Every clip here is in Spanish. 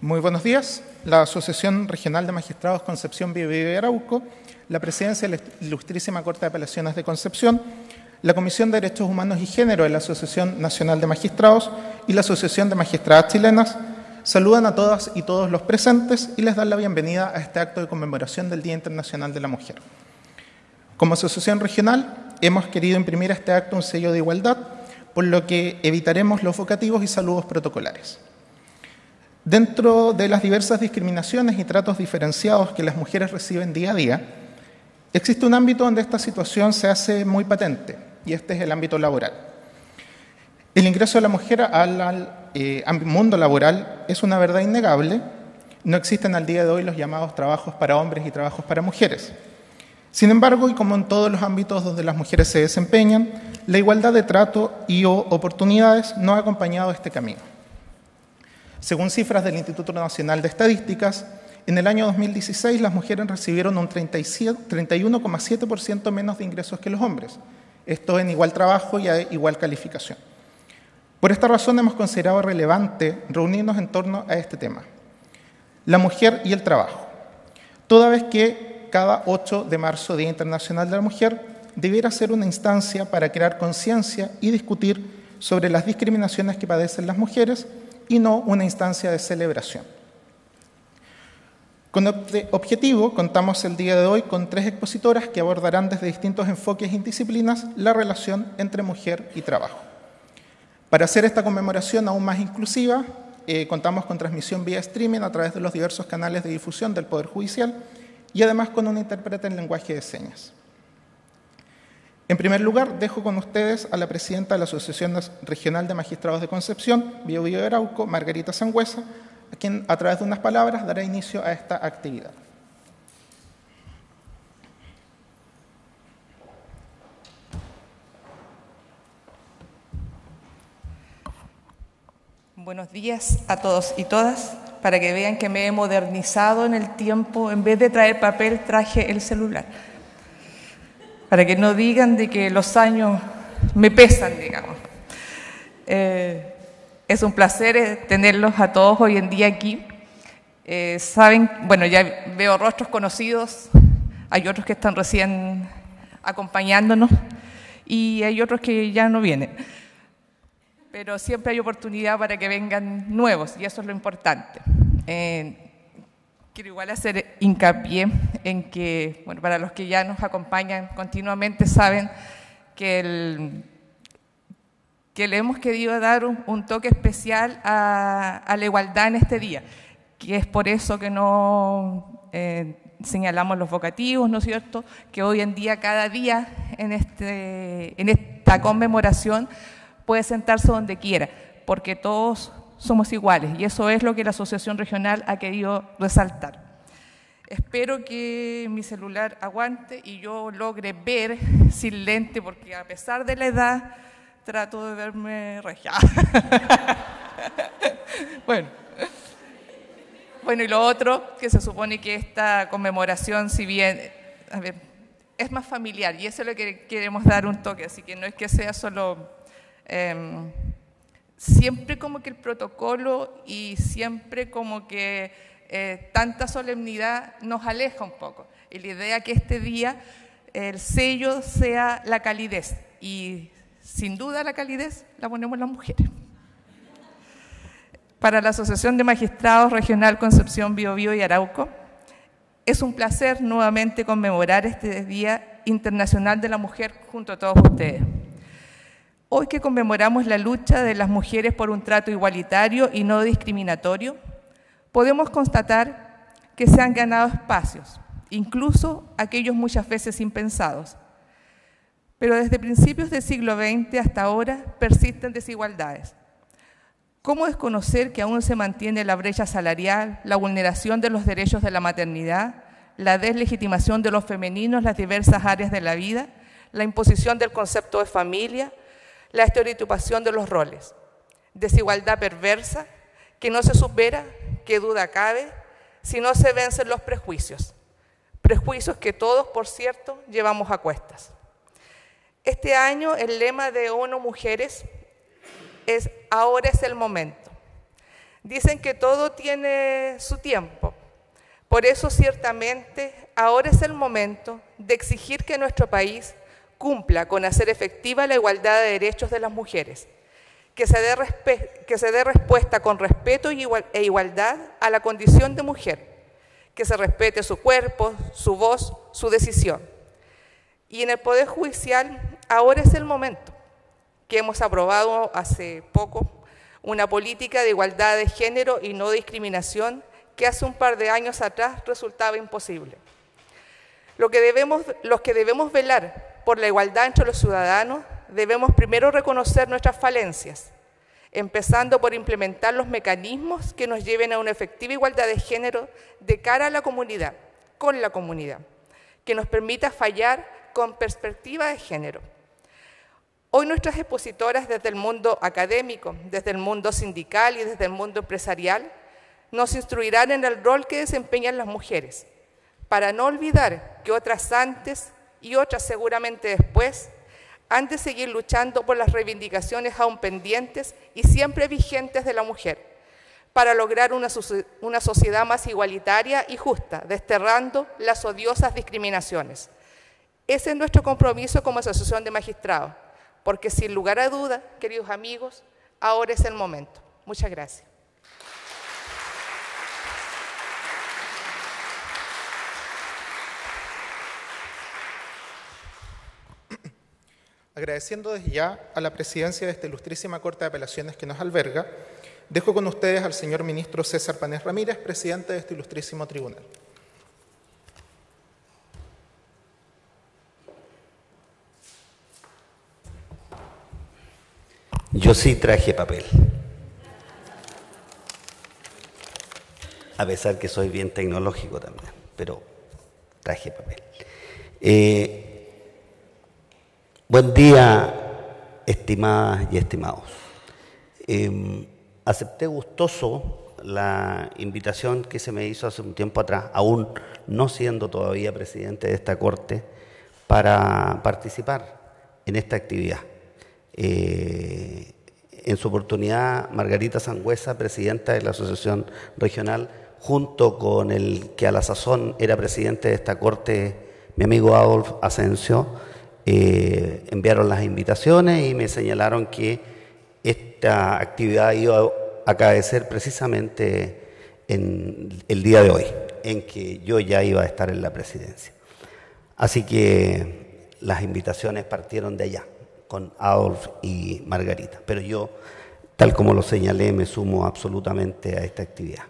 Muy buenos días. La Asociación Regional de Magistrados Concepción Biobío y Arauco, la Presidencia de la Ilustrísima Corte de Apelaciones de Concepción, la Comisión de Derechos Humanos y Género de la Asociación Nacional de Magistrados y la Asociación de Magistradas Chilenas saludan a todas y todos los presentes y les dan la bienvenida a este acto de conmemoración del Día Internacional de la Mujer. Como asociación regional, hemos querido imprimir a este acto un sello de igualdad, por lo que evitaremos los vocativos y saludos protocolares. Dentro de las diversas discriminaciones y tratos diferenciados que las mujeres reciben día a día, existe un ámbito donde esta situación se hace muy patente, y este es el ámbito laboral. El ingreso de la mujer al mundo laboral es una verdad innegable. No existen al día de hoy los llamados trabajos para hombres y trabajos para mujeres. Sin embargo, y como en todos los ámbitos donde las mujeres se desempeñan, la igualdad de trato y oportunidades no ha acompañado este camino. Según cifras del Instituto Nacional de Estadísticas, en el año 2016 las mujeres recibieron un 31,7% menos de ingresos que los hombres. Esto en igual trabajo y a igual calificación. Por esta razón hemos considerado relevante reunirnos en torno a este tema. La mujer y el trabajo. Toda vez que cada 8 de marzo, Día Internacional de la Mujer, debiera ser una instancia para crear conciencia y discutir sobre las discriminaciones que padecen las mujeres y no una instancia de celebración. Con este objetivo, contamos el día de hoy con 3 expositoras que abordarán desde distintos enfoques y disciplinas la relación entre mujer y trabajo. Para hacer esta conmemoración aún más inclusiva, contamos con transmisión vía streaming a través de los diversos canales de difusión del Poder Judicial y además con un intérprete en lenguaje de señas. En primer lugar, dejo con ustedes a la presidenta de la Asociación Regional de Magistrados de Concepción, Biobío y Arauco, Margarita Sangüesa, a quien a través de unas palabras dará inicio a esta actividad. Buenos días a todos y todas. Para que vean que me he modernizado en el tiempo, en vez de traer papel, traje el celular. Para que no digan de que los años me pesan, digamos. Es un placer tenerlos a todos hoy en día aquí. Saben, bueno, ya veo rostros conocidos, hay otros que están recién acompañándonos y hay otros que ya no vienen. Pero siempre hay oportunidad para que vengan nuevos y eso es lo importante. Quiero igual hacer hincapié en que, bueno, para los que ya nos acompañan continuamente saben que le hemos querido dar un toque especial a la igualdad en este día, que es por eso que no señalamos los vocativos, ¿no es cierto?, que hoy en día, cada día en esta conmemoración, puede sentarse donde quiera, porque todos somos iguales y eso es lo que la Asociación Regional ha querido resaltar. Espero que mi celular aguante y yo logre ver sin lente, porque a pesar de la edad trato de verme regia. Bueno, y lo otro, que se supone que esta conmemoración, si bien es más familiar y eso es lo que queremos dar un toque, así que no es que sea solo... siempre como que el protocolo y siempre como que tanta solemnidad nos aleja un poco. Y la idea es que este día el sello sea la calidez y sin duda la calidez la ponemos las mujeres. Para la Asociación de Magistrados Regional Concepción Biobío y Arauco, es un placer nuevamente conmemorar este Día Internacional de la Mujer junto a todos ustedes. Hoy que conmemoramos la lucha de las mujeres por un trato igualitario y no discriminatorio, podemos constatar que se han ganado espacios, incluso aquellos muchas veces impensados. Pero desde principios del siglo XX hasta ahora persisten desigualdades. ¿Cómo desconocer que aún se mantiene la brecha salarial, la vulneración de los derechos de la maternidad, la deslegitimación de lo femenino en las diversas áreas de la vida, la imposición del concepto de familia, la estereotipación de los roles, desigualdad perversa que no se supera, que duda cabe, si no se vencen los prejuicios que todos, por cierto, llevamos a cuestas? Este año el lema de ONU Mujeres es "Ahora es el momento". Dicen que todo tiene su tiempo. Por eso, ciertamente, ahora es el momento de exigir que nuestro país cumpla con hacer efectiva la igualdad de derechos de las mujeres, que se dé respuesta con respeto e igualdad a la condición de mujer, que se respete su cuerpo, su voz, su decisión. Y en el Poder Judicial ahora es el momento, que hemos aprobado hace poco una política de igualdad de género y no discriminación que hace un par de años atrás resultaba imposible. Los que debemos velar por la igualdad entre los ciudadanos, debemos primero reconocer nuestras falencias, empezando por implementar los mecanismos que nos lleven a una efectiva igualdad de género de cara a la comunidad, con la comunidad, que nos permita fallar con perspectiva de género. Hoy nuestras expositoras desde el mundo académico, desde el mundo sindical y desde el mundo empresarial nos instruirán en el rol que desempeñan las mujeres, para no olvidar que otras antes y otras seguramente después han de seguir luchando por las reivindicaciones aún pendientes y siempre vigentes de la mujer, para lograr una sociedad más igualitaria y justa, desterrando las odiosas discriminaciones. Ese es nuestro compromiso como Asociación de Magistrados, porque sin lugar a duda, queridos amigos, ahora es el momento. Muchas gracias. Agradeciendo desde ya a la presidencia de esta ilustrísima Corte de Apelaciones que nos alberga, dejo con ustedes al señor ministro César Panés Ramírez, presidente de este ilustrísimo tribunal. Yo sí traje papel, a pesar que soy bien tecnológico también, pero traje papel. Buen día, estimadas y estimados. Acepté gustoso la invitación que se me hizo hace un tiempo atrás, aún no siendo todavía presidente de esta Corte, para participar en esta actividad. En su oportunidad, Margarita Sangüesa, presidenta de la Asociación Regional, junto con el que a la sazón era presidente de esta Corte, mi amigo Adolf Asensio, enviaron las invitaciones y me señalaron que esta actividad iba a acaecer precisamente en el día de hoy, en que yo ya iba a estar en la presidencia. Así que las invitaciones partieron de allá, con Adolf y Margarita, pero yo, tal como lo señalé, me sumo absolutamente a esta actividad.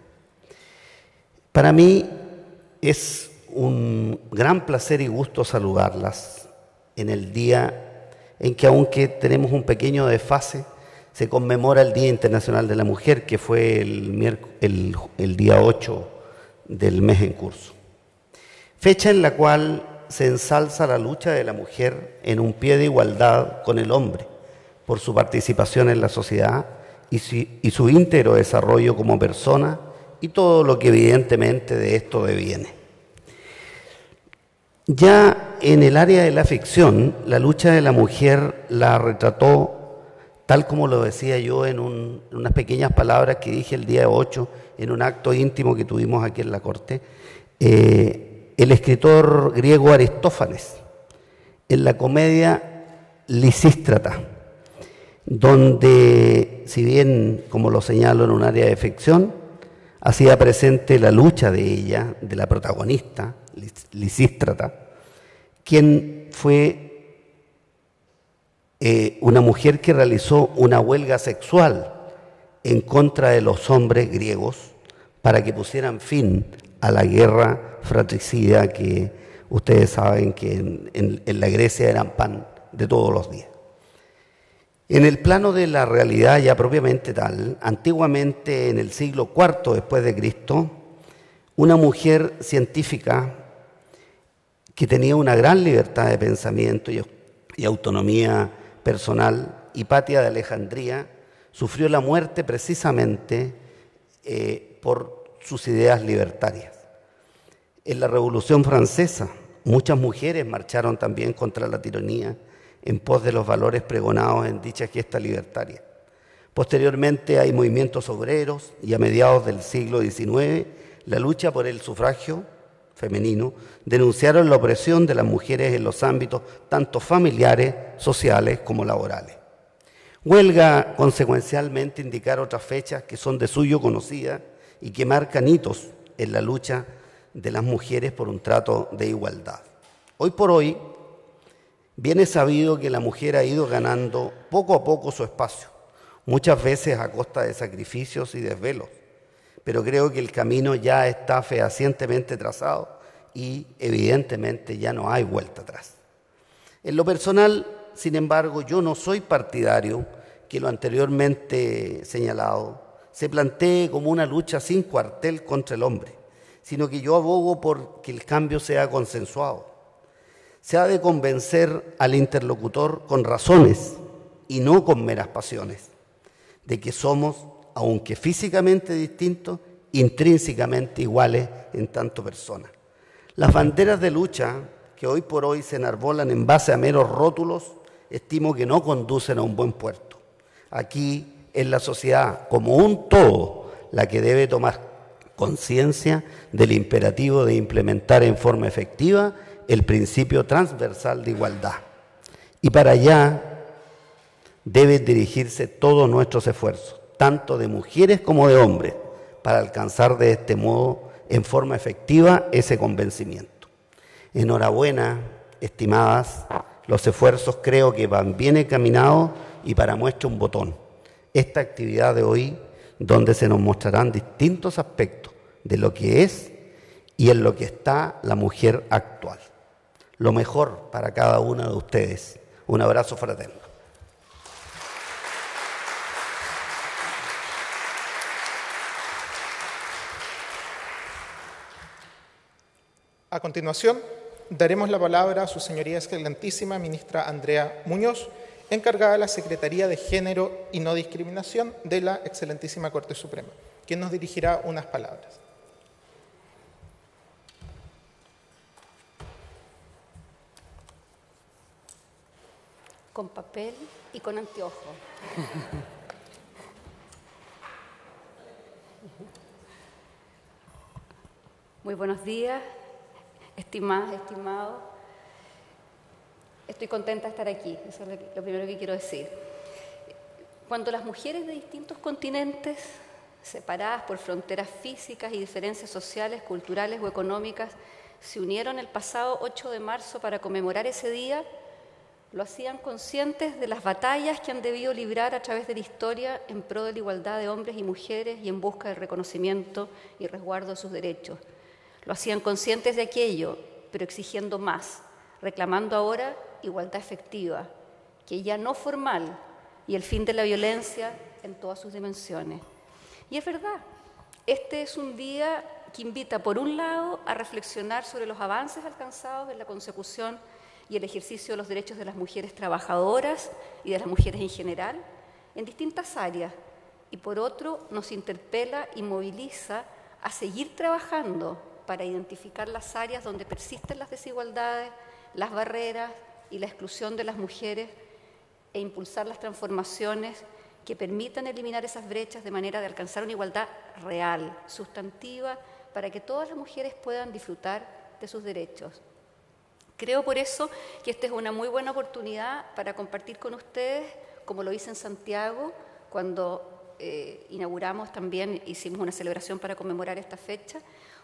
Para mí es un gran placer y gusto saludarlas en el día en que, aunque tenemos un pequeño desfase, se conmemora el Día Internacional de la Mujer, que fue el día 8 del mes en curso. Fecha en la cual se ensalza la lucha de la mujer en un pie de igualdad con el hombre, por su participación en la sociedad y su íntegro desarrollo como persona y todo lo que evidentemente de esto deviene. Ya en el área de la ficción, la lucha de la mujer la retrató, tal como lo decía yo en unas pequeñas palabras que dije el día 8, en un acto íntimo que tuvimos aquí en la Corte, el escritor griego Aristófanes, en la comedia Lisístrata, donde, si bien, como lo señalo, en un área de ficción, hacía presente la lucha de ella, de la protagonista, Lisístrata, quien fue una mujer que realizó una huelga sexual en contra de los hombres griegos para que pusieran fin a la guerra fratricida que ustedes saben que en la Grecia eran pan de todos los días. En el plano de la realidad ya propiamente tal, antiguamente en el siglo IV después de Cristo, una mujer científica que tenía una gran libertad de pensamiento y autonomía personal, Hipatia de Alejandría, sufrió la muerte precisamente por sus ideas libertarias. En la Revolución Francesa, muchas mujeres marcharon también contra la tiranía en pos de los valores pregonados en dicha gesta libertaria. Posteriormente hay movimientos obreros y a mediados del siglo XIX la lucha por el sufragio femenino denunciaron la opresión de las mujeres en los ámbitos tanto familiares, sociales como laborales. Huelga consecuencialmente indicar otras fechas que son de suyo conocidas y que marcan hitos en la lucha de las mujeres por un trato de igualdad. Hoy por hoy, bien es sabido que la mujer ha ido ganando poco a poco su espacio, muchas veces a costa de sacrificios y desvelos, pero creo que el camino ya está fehacientemente trazado y evidentemente ya no hay vuelta atrás. En lo personal, sin embargo, yo no soy partidario que lo anteriormente señalado se plantee como una lucha sin cuartel contra el hombre, sino que yo abogo por que el cambio sea consensuado. Se ha de convencer al interlocutor con razones y no con meras pasiones, de que somos, aunque físicamente distintos, intrínsecamente iguales en tanto personas. Las banderas de lucha que hoy por hoy se enarbolan en base a meros rótulos, estimo que no conducen a un buen puerto. Aquí es la sociedad como un todo la que debe tomar conciencia del imperativo de implementar en forma efectiva el principio transversal de igualdad. Y para allá deben dirigirse todos nuestros esfuerzos, tanto de mujeres como de hombres, para alcanzar de este modo en forma efectiva ese convencimiento. Enhorabuena, estimadas, los esfuerzos creo que van bien encaminados y para muestra un botón. Esta actividad de hoy, donde se nos mostrarán distintos aspectos de lo que es y en lo que está la mujer actual. Lo mejor para cada uno de ustedes. Un abrazo fraterno. A continuación, daremos la palabra a su señoría excelentísima ministra Andrea Muñoz, encargada de la Secretaría de Género y No Discriminación de la excelentísima Corte Suprema, quien nos dirigirá unas palabras. Con papel y con anteojo. Muy buenos días, estimadas, estimados. Estoy contenta de estar aquí, eso es lo primero que quiero decir. Cuando las mujeres de distintos continentes, separadas por fronteras físicas y diferencias sociales, culturales o económicas, se unieron el pasado 8 de marzo para conmemorar ese día, lo hacían conscientes de las batallas que han debido librar a través de la historia en pro de la igualdad de hombres y mujeres y en busca del reconocimiento y resguardo de sus derechos. Lo hacían conscientes de aquello, pero exigiendo más, reclamando ahora igualdad efectiva, que ya no formal, y el fin de la violencia en todas sus dimensiones. Y es verdad, este es un día que invita, por un lado, a reflexionar sobre los avances alcanzados en la consecución y el ejercicio de los derechos de las mujeres trabajadoras y de las mujeres en general, en distintas áreas, y por otro, nos interpela y moviliza a seguir trabajando para identificar las áreas donde persisten las desigualdades, las barreras y la exclusión de las mujeres e impulsar las transformaciones que permitan eliminar esas brechas de manera de alcanzar una igualdad real, sustantiva, para que todas las mujeres puedan disfrutar de sus derechos. Creo por eso que esta es una muy buena oportunidad para compartir con ustedes, como lo hice en Santiago, cuando inauguramos también, hicimos una celebración para conmemorar esta fecha,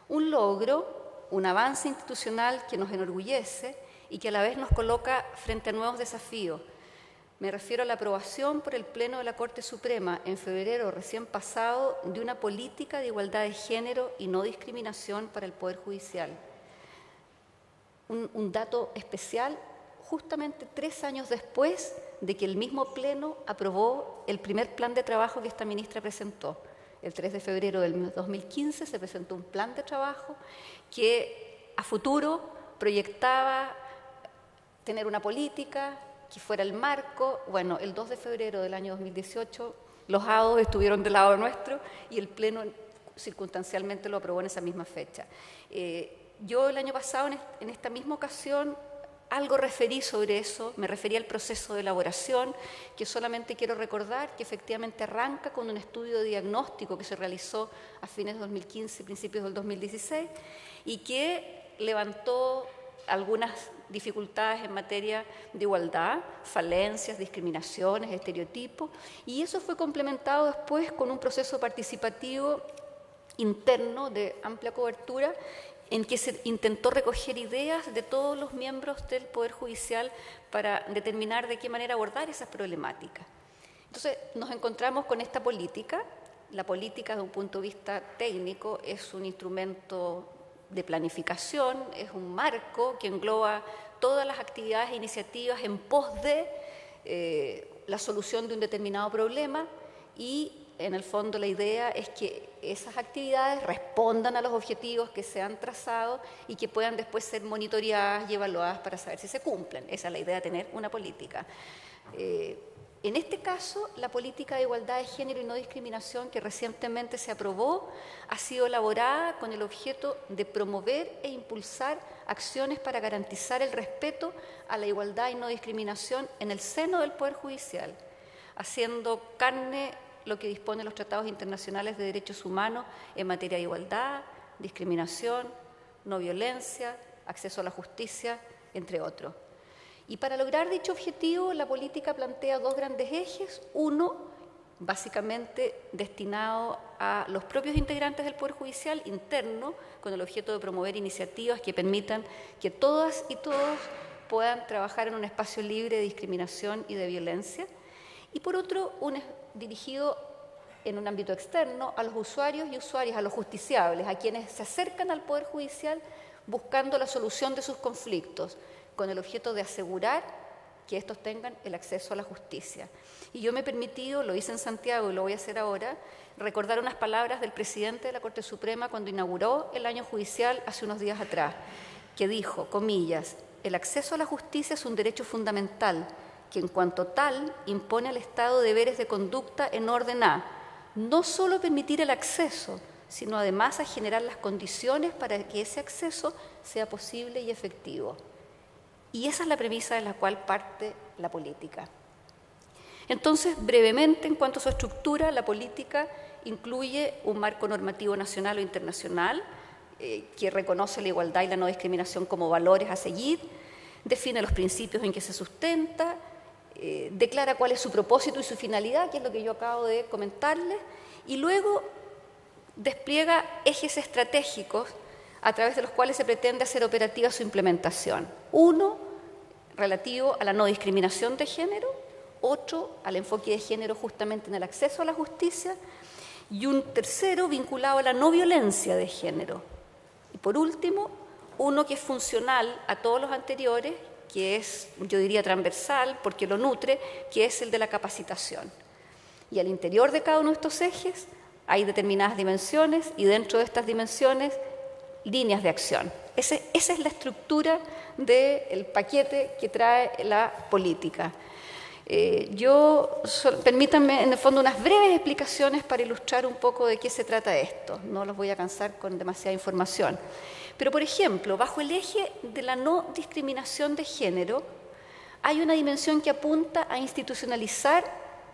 un logro, un avance institucional que nos enorgullece y que a la vez nos coloca frente a nuevos desafíos. Me refiero a la aprobación por el Pleno de la Corte Suprema en febrero recién pasado de una política de igualdad de género y no discriminación para el Poder Judicial. Un dato especial, justamente 3 años después de que el mismo Pleno aprobó el primer plan de trabajo que esta ministra presentó. El 3 de febrero del 2015 se presentó un plan de trabajo que a futuro proyectaba tener una política que fuera el marco. Bueno, el 2 de febrero del año 2018 los hados estuvieron del lado nuestro y el Pleno circunstancialmente lo aprobó en esa misma fecha. Yo el año pasado, en esta misma ocasión, algo referí sobre eso, me referí al proceso de elaboración, que solamente quiero recordar que efectivamente arranca con un estudio de diagnóstico que se realizó a fines de 2015, principios del 2016, y que levantó algunas dificultades en materia de igualdad, falencias, discriminaciones, estereotipos, y eso fue complementado después con un proceso participativo interno de amplia cobertura en que se intentó recoger ideas de todos los miembros del Poder Judicial para determinar de qué manera abordar esas problemáticas. Entonces, nos encontramos con esta política. La política, desde un punto de vista técnico, es un instrumento de planificación, es un marco que engloba todas las actividades e iniciativas en pos de la solución de un determinado problema, y en el fondo la idea es que esas actividades respondan a los objetivos que se han trazado y que puedan después ser monitoreadas y evaluadas para saber si se cumplen. Esa es la idea de tener una política. En este caso, la política de igualdad de género y no discriminación que recientemente se aprobó ha sido elaborada con el objeto de promover e impulsar acciones para garantizar el respeto a la igualdad y no discriminación en el seno del Poder Judicial, haciendo carne lo que disponen los tratados internacionales de derechos humanos en materia de igualdad, discriminación, no violencia, acceso a la justicia, entre otros. Y para lograr dicho objetivo, la política plantea dos grandes ejes. Uno, básicamente destinado a los propios integrantes del Poder Judicial interno, con el objeto de promover iniciativas que permitan que todas y todos puedan trabajar en un espacio libre de discriminación y de violencia. Y por otro, dirigido en un ámbito externo a los usuarios y usuarias, a los justiciables, a quienes se acercan al Poder Judicial buscando la solución de sus conflictos, con el objeto de asegurar que estos tengan el acceso a la justicia. Y yo me he permitido, lo hice en Santiago y lo voy a hacer ahora, recordar unas palabras del presidente de la Corte Suprema cuando inauguró el año judicial hace unos días atrás, que dijo, comillas, el acceso a la justicia es un derecho fundamental que en cuanto tal impone al Estado deberes de conducta en orden a no solo permitir el acceso, sino además a generar las condiciones para que ese acceso sea posible y efectivo. Y esa es la premisa de la cual parte la política. Entonces, brevemente, en cuanto a su estructura, la política incluye un marco normativo nacional o internacional que reconoce la igualdad y la no discriminación como valores a seguir, define los principios en que se sustenta, declara cuál es su propósito y su finalidad, que es lo que yo acabo de comentarles, y luego despliega ejes estratégicos a través de los cuales se pretende hacer operativa su implementación. Uno, relativo a la no discriminación de género, otro, al enfoque de género justamente en el acceso a la justicia, y un tercero vinculado a la no violencia de género. Y por último, uno que es funcional a todos los anteriores, que es, yo diría, transversal, porque lo nutre, que es el de la capacitación. Y al interior de cada uno de estos ejes hay determinadas dimensiones y dentro de estas dimensiones líneas de acción. Esa es la estructura del paquete que trae la política. Permítanme en el fondo unas breves explicaciones para ilustrar un poco de qué se trata esto. No los voy a cansar con demasiada información. Pero, por ejemplo, bajo el eje de la no discriminación de género, hay una dimensión que apunta a institucionalizar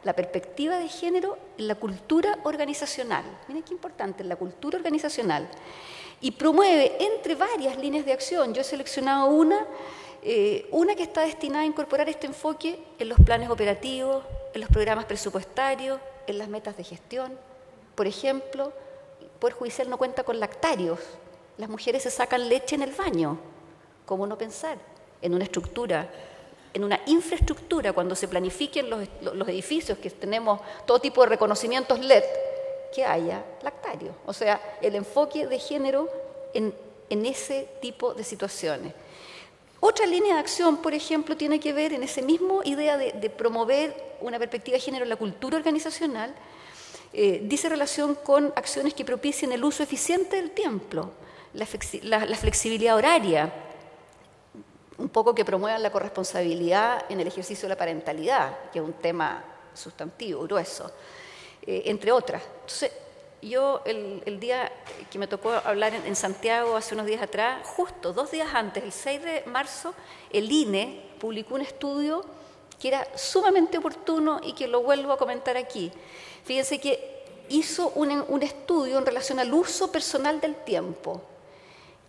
la perspectiva de género en la cultura organizacional. Miren qué importante, en la cultura organizacional. Y promueve entre varias líneas de acción. Yo he seleccionado una que está destinada a incorporar este enfoque en los planes operativos, en los programas presupuestarios, en las metas de gestión. Por ejemplo, el Poder Judicial no cuenta con lactarios. Las mujeres se sacan leche en el baño. ¿Cómo no pensar en una estructura, en una infraestructura, cuando se planifiquen los edificios, que tenemos todo tipo de reconocimientos LED, que haya lactarios? O sea, el enfoque de género en ese tipo de situaciones. Otra línea de acción, por ejemplo, tiene que ver en esa misma idea de promover una perspectiva de género en la cultura organizacional, dice relación con acciones que propicien el uso eficiente del tiempo, la flexibilidad horaria, un poco que promuevan la corresponsabilidad en el ejercicio de la parentalidad, que es un tema sustantivo, grueso, entre otras. Entonces, yo el día que me tocó hablar en Santiago hace unos días atrás, justo 2 días antes, el 6 de marzo, el INE publicó un estudio que era sumamente oportuno y que lo vuelvo a comentar aquí. Fíjense que hizo un estudio en relación al uso personal del tiempo,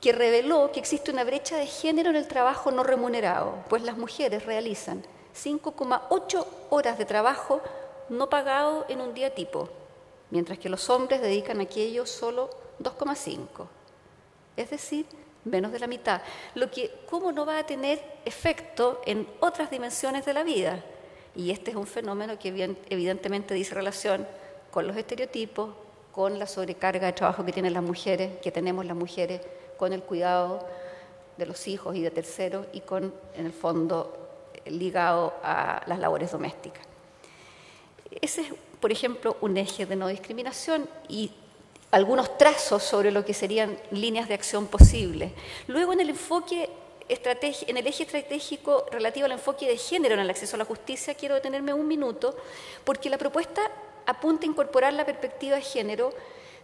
que reveló que existe una brecha de género en el trabajo no remunerado, pues las mujeres realizan 5,8 horas de trabajo no pagado en un día tipo, mientras que los hombres dedican a aquello solo 2,5, es decir, menos de la mitad, lo que cómo no va a tener efecto en otras dimensiones de la vida. Y este es un fenómeno que evidentemente dice relación con los estereotipos, con la sobrecarga de trabajo que tienen las mujeres, que tenemos las mujeres, con el cuidado de los hijos y de terceros y con, en el fondo, ligado a las labores domésticas. Ese es, por ejemplo, un eje de no discriminación y algunos trazos sobre lo que serían líneas de acción posibles. Luego, en el eje estratégico relativo al enfoque de género en el acceso a la justicia, quiero detenerme un minuto, porque la propuesta apunta a incorporar la perspectiva de género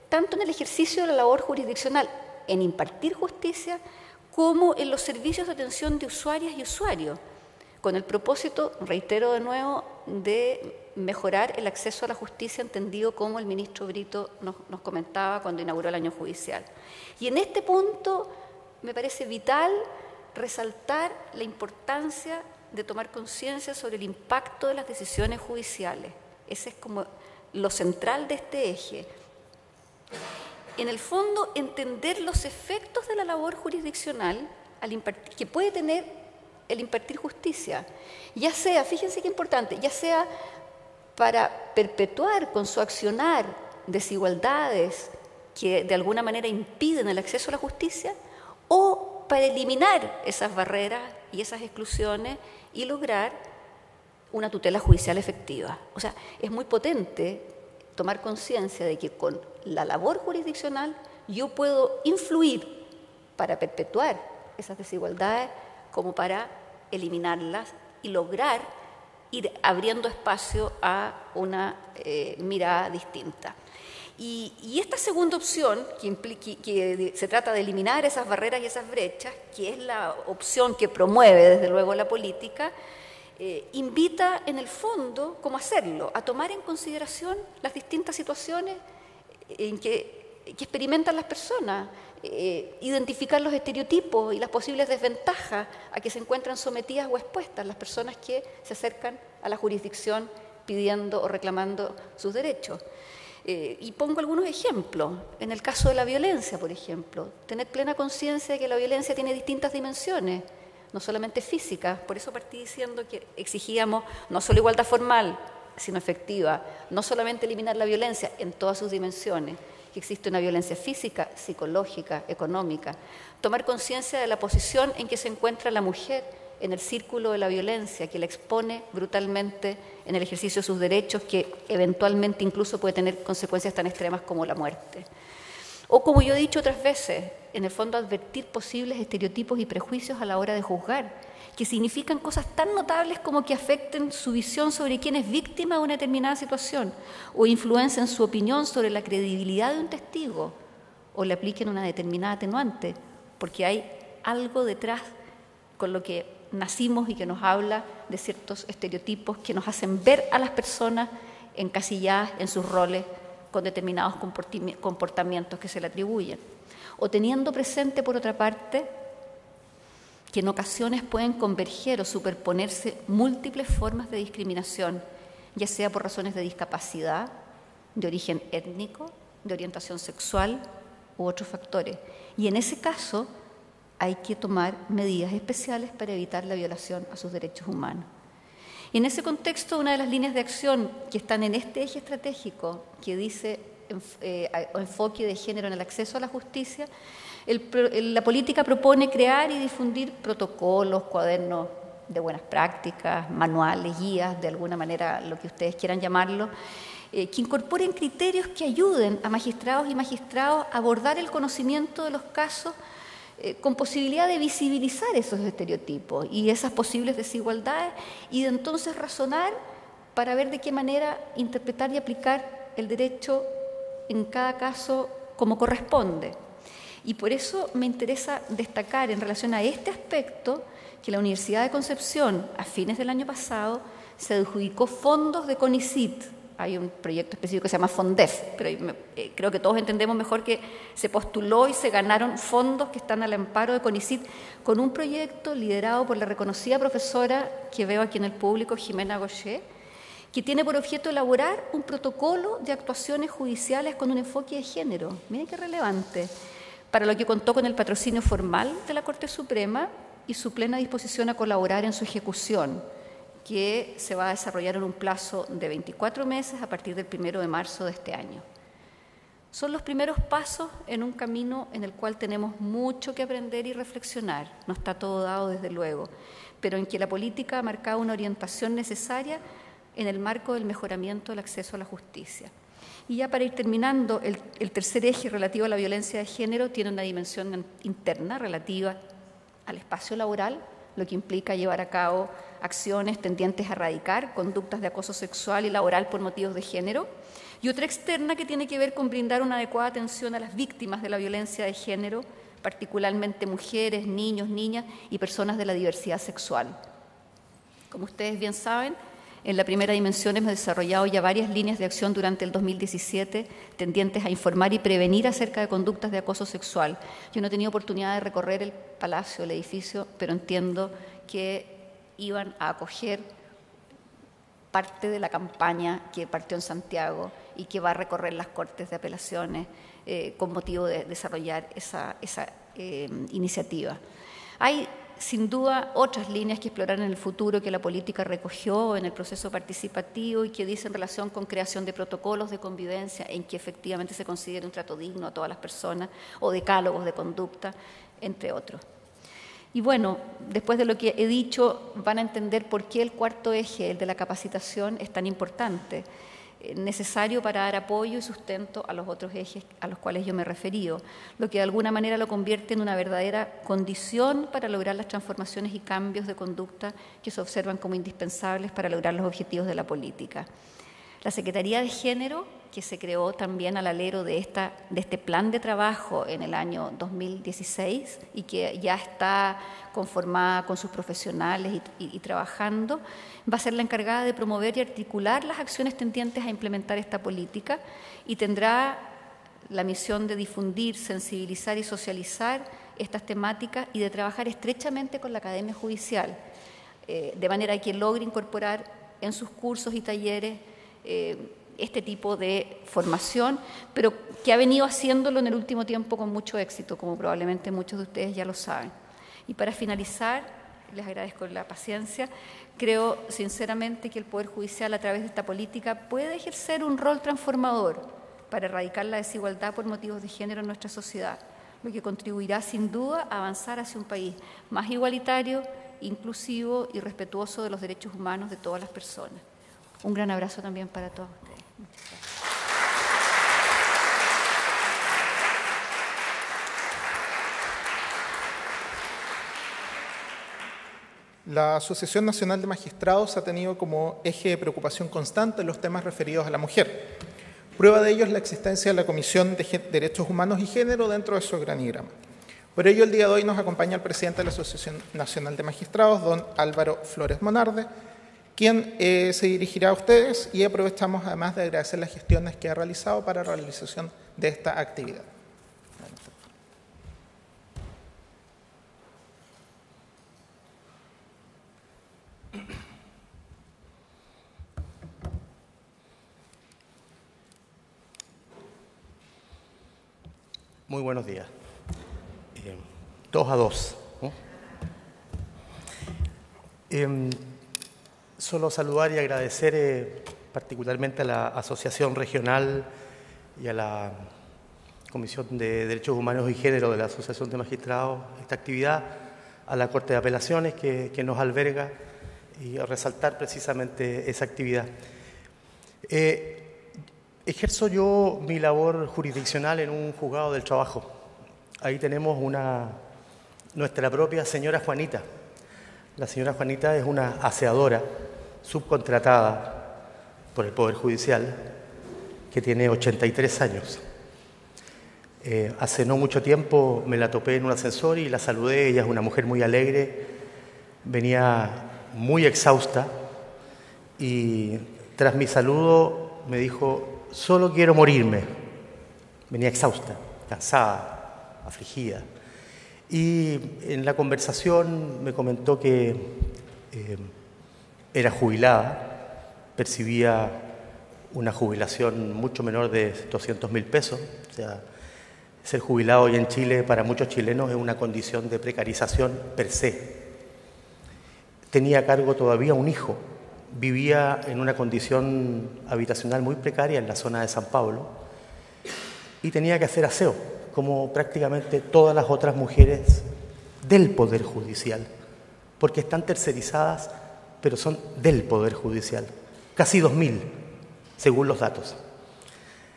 tanto en el ejercicio de la labor jurisdiccional, en impartir justicia, como en los servicios de atención de usuarias y usuarios, con el propósito, reitero de nuevo, de mejorar el acceso a la justicia, entendido como el ministro Brito nos comentaba cuando inauguró el año judicial. Y en este punto me parece vital resaltar la importancia de tomar conciencia sobre el impacto de las decisiones judiciales. Ese es como lo central de este eje. En el fondo, entender los efectos de la labor jurisdiccional que puede tener el impartir justicia, ya sea, fíjense qué importante, ya sea para perpetuar con su accionar desigualdades que de alguna manera impiden el acceso a la justicia, o para eliminar esas barreras y esas exclusiones y lograr una tutela judicial efectiva. O sea, es muy potente tomar conciencia de que con la labor jurisdiccional yo puedo influir para perpetuar esas desigualdades como para eliminarlas y lograr ir abriendo espacio a una mirada distinta. Y esta segunda opción, que se trata de eliminar esas barreras y esas brechas, que es la opción que promueve desde luego la política, invita en el fondo, ¿cómo hacerlo?, a tomar en consideración las distintas situaciones en que experimentan las personas, identificar los estereotipos y las posibles desventajas a que se encuentran sometidas o expuestas las personas que se acercan a la jurisdicción pidiendo o reclamando sus derechos. Y pongo algunos ejemplos. En el caso de la violencia, por ejemplo, tener plena conciencia de que la violencia tiene distintas dimensiones, no solamente físicas. Por eso partí diciendo que exigíamos no solo igualdad formal, sino efectiva, no solamente eliminar la violencia en todas sus dimensiones, que existe una violencia física, psicológica, económica, tomar conciencia de la posición en que se encuentra la mujer en el círculo de la violencia, que la expone brutalmente en el ejercicio de sus derechos, que eventualmente incluso puede tener consecuencias tan extremas como la muerte. O, como yo he dicho otras veces, en el fondo advertir posibles estereotipos y prejuicios a la hora de juzgar, que significan cosas tan notables como que afecten su visión sobre quién es víctima de una determinada situación, o influencien su opinión sobre la credibilidad de un testigo, o le apliquen una determinada atenuante, porque hay algo detrás con lo que nacimos y que nos habla de ciertos estereotipos que nos hacen ver a las personas encasilladas en sus roles con determinados comportamientos que se le atribuyen. O teniendo presente, por otra parte, que en ocasiones pueden converger o superponerse múltiples formas de discriminación, ya sea por razones de discapacidad, de origen étnico, de orientación sexual u otros factores. Y en ese caso hay que tomar medidas especiales para evitar la violación a sus derechos humanos. Y en ese contexto, una de las líneas de acción que están en este eje estratégico, que dice enfoque de género en el acceso a la justicia, la política propone crear y difundir protocolos, cuadernos de buenas prácticas, manuales, guías, de alguna manera lo que ustedes quieran llamarlo, que incorporen criterios que ayuden a magistrados y magistrados a abordar el conocimiento de los casos con posibilidad de visibilizar esos estereotipos y esas posibles desigualdades, y de entonces razonar para ver de qué manera interpretar y aplicar el derecho en cada caso como corresponde. Y por eso me interesa destacar en relación a este aspecto que la Universidad de Concepción, a fines del año pasado, se adjudicó fondos de CONICYT. Hay un proyecto específico que se llama FONDEF, pero creo que todos entendemos mejor que se postuló y se ganaron fondos que están al amparo de CONICYT con un proyecto liderado por la reconocida profesora que veo aquí en el público, Jimena Goché, que tiene por objeto elaborar un protocolo de actuaciones judiciales con un enfoque de género. Miren qué relevante, para lo que contó con el patrocinio formal de la Corte Suprema y su plena disposición a colaborar en su ejecución, que se va a desarrollar en un plazo de 24 meses a partir del 1 de marzo de este año. Son los primeros pasos en un camino en el cual tenemos mucho que aprender y reflexionar. No está todo dado, desde luego, pero en que la política ha marcado una orientación necesaria en el marco del mejoramiento del acceso a la justicia. Y ya para ir terminando, el tercer eje relativo a la violencia de género tiene una dimensión interna relativa al espacio laboral, lo que implica llevar a cabo acciones tendientes a erradicar conductas de acoso sexual y laboral por motivos de género, y otra externa que tiene que ver con brindar una adecuada atención a las víctimas de la violencia de género, particularmente mujeres, niños, niñas y personas de la diversidad sexual. Como ustedes bien saben, en la primera dimensión hemos desarrollado ya varias líneas de acción durante el 2017 tendientes a informar y prevenir acerca de conductas de acoso sexual. Yo no he tenido oportunidad de recorrer el palacio, el edificio, pero entiendo que iban a acoger parte de la campaña que partió en Santiago y que va a recorrer las Cortes de Apelaciones con motivo de desarrollar esa iniciativa. Hay sin duda otras líneas que explorar en el futuro que la política recogió en el proceso participativo y que dice en relación con creación de protocolos de convivencia en que efectivamente se considere un trato digno a todas las personas o decálogos de conducta, entre otros. Y bueno, después de lo que he dicho, van a entender por qué el cuarto eje, el de la capacitación, es tan importante, necesario para dar apoyo y sustento a los otros ejes a los cuales yo me he referido, lo que de alguna manera lo convierte en una verdadera condición para lograr las transformaciones y cambios de conducta que se observan como indispensables para lograr los objetivos de la política. La Secretaría de Género, que se creó también al alero de este plan de trabajo en el año 2016 y que ya está conformada con sus profesionales y trabajando, va a ser la encargada de promover y articular las acciones tendientes a implementar esta política y tendrá la misión de difundir, sensibilizar y socializar estas temáticas y de trabajar estrechamente con la Academia Judicial, de manera que logre incorporar en sus cursos y talleres este tipo de formación, pero que ha venido haciéndolo en el último tiempo con mucho éxito, como probablemente muchos de ustedes ya lo saben. Y para finalizar, les agradezco la paciencia, creo sinceramente que el Poder Judicial a través de esta política puede ejercer un rol transformador para erradicar la desigualdad por motivos de género en nuestra sociedad, lo que contribuirá sin duda a avanzar hacia un país más igualitario, inclusivo y respetuoso de los derechos humanos de todas las personas. Un gran abrazo también para todos ustedes. Muchas gracias. La Asociación Nacional de Magistrados ha tenido como eje de preocupación constante los temas referidos a la mujer. Prueba de ello es la existencia de la Comisión de Derechos Humanos y Género dentro de su organigrama. Por ello, el día de hoy nos acompaña el presidente de la Asociación Nacional de Magistrados, don Álvaro Flores Monarde, quien se dirigirá a ustedes, y aprovechamos además de agradecer las gestiones que ha realizado para la realización de esta actividad. Muy buenos días. 2 a 2. Solo saludar y agradecer particularmente a la Asociación Regional y a la Comisión de Derechos Humanos y Género de la Asociación de Magistrados esta actividad, a la Corte de Apelaciones que nos alberga y a resaltar precisamente esa actividad. Ejerzo yo mi labor jurisdiccional en un juzgado del trabajo. Ahí tenemos nuestra propia señora Juanita. La señora Juanita es una aseadora subcontratada por el Poder Judicial que tiene 83 años. Hace no mucho tiempo me la topé en un ascensor y la saludé. Ella es una mujer muy alegre, venía muy exhausta y tras mi saludo me dijo: solo quiero morirme. Venía exhausta, cansada, afligida. Y en la conversación me comentó que era jubilada, percibía una jubilación mucho menor de 200.000 pesos. O sea, ser jubilado hoy en Chile para muchos chilenos es una condición de precarización per se. Tenía a cargo todavía un hijo, vivía en una condición habitacional muy precaria en la zona de San Pablo y tenía que hacer aseo, como prácticamente todas las otras mujeres del Poder Judicial, porque están tercerizadas, pero son del Poder Judicial, casi 2.000, según los datos.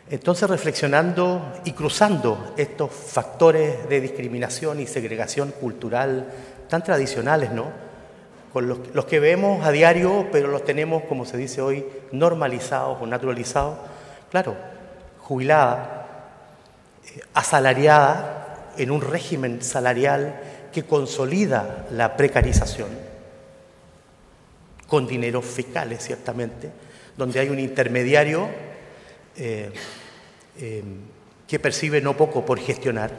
Entonces, reflexionando y cruzando estos factores de discriminación y segregación cultural tan tradicionales, ¿no?, con los que vemos a diario, pero los tenemos, como se dice hoy, normalizados o naturalizados. Claro, jubilada, asalariada, en un régimen salarial que consolida la precarización, con dineros fiscales, ciertamente, donde hay un intermediario que percibe no poco por gestionar,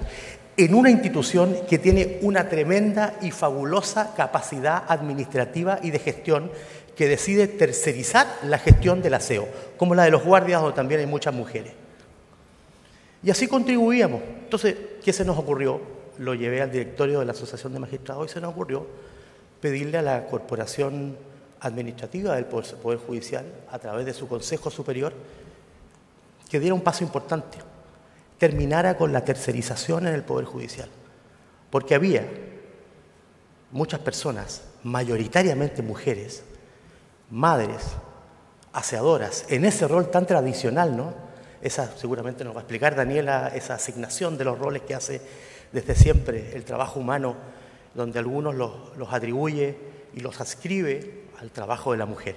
en una institución que tiene una tremenda y fabulosa capacidad administrativa y de gestión, que decide tercerizar la gestión del aseo, como la de los guardias, donde también hay muchas mujeres. Y así contribuíamos. Entonces, ¿qué se nos ocurrió? Lo llevé al directorio de la Asociación de Magistrados y se nos ocurrió pedirle a la Corporación Administrativa del Poder Judicial, a través de su Consejo Superior, que diera un paso importante, terminara con la tercerización en el Poder Judicial. Porque había muchas personas, mayoritariamente mujeres, madres, aseadoras, en ese rol tan tradicional, ¿no? Esa seguramente nos va a explicar Daniela, esa asignación de los roles que hace desde siempre el trabajo humano, donde algunos los atribuye y los adscribe al trabajo de la mujer.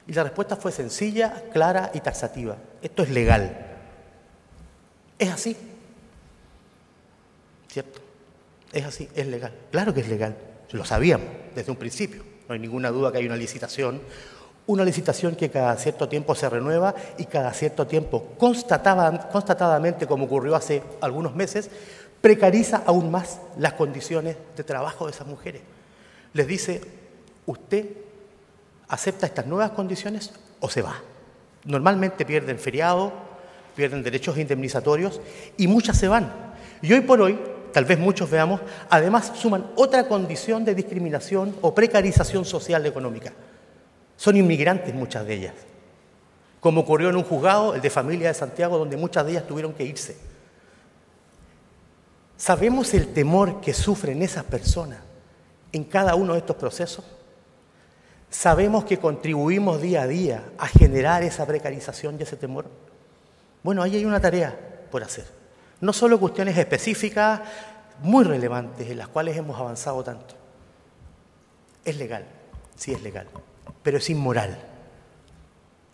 Y la respuesta fue sencilla, clara y taxativa. Esto es legal. Es así. ¿Cierto? Es así, es legal. Claro que es legal. Lo sabíamos desde un principio. No hay ninguna duda que hay una licitación que cada cierto tiempo se renueva y cada cierto tiempo, constatadamente, como ocurrió hace algunos meses, precariza aún más las condiciones de trabajo de esas mujeres. Les dice: usted acepta estas nuevas condiciones o se va. Normalmente pierden feriado, pierden derechos indemnizatorios y muchas se van. Y hoy por hoy, tal vez muchos veamos, además suman otra condición de discriminación o precarización social y económica. Son inmigrantes muchas de ellas, como ocurrió en un juzgado, el de familia de Santiago, donde muchas de ellas tuvieron que irse. ¿Sabemos el temor que sufren esas personas en cada uno de estos procesos? ¿Sabemos que contribuimos día a día a generar esa precarización y ese temor? Bueno, ahí hay una tarea por hacer. No solo cuestiones específicas, muy relevantes, en las cuales hemos avanzado tanto. Es legal, sí es legal, pero es inmoral.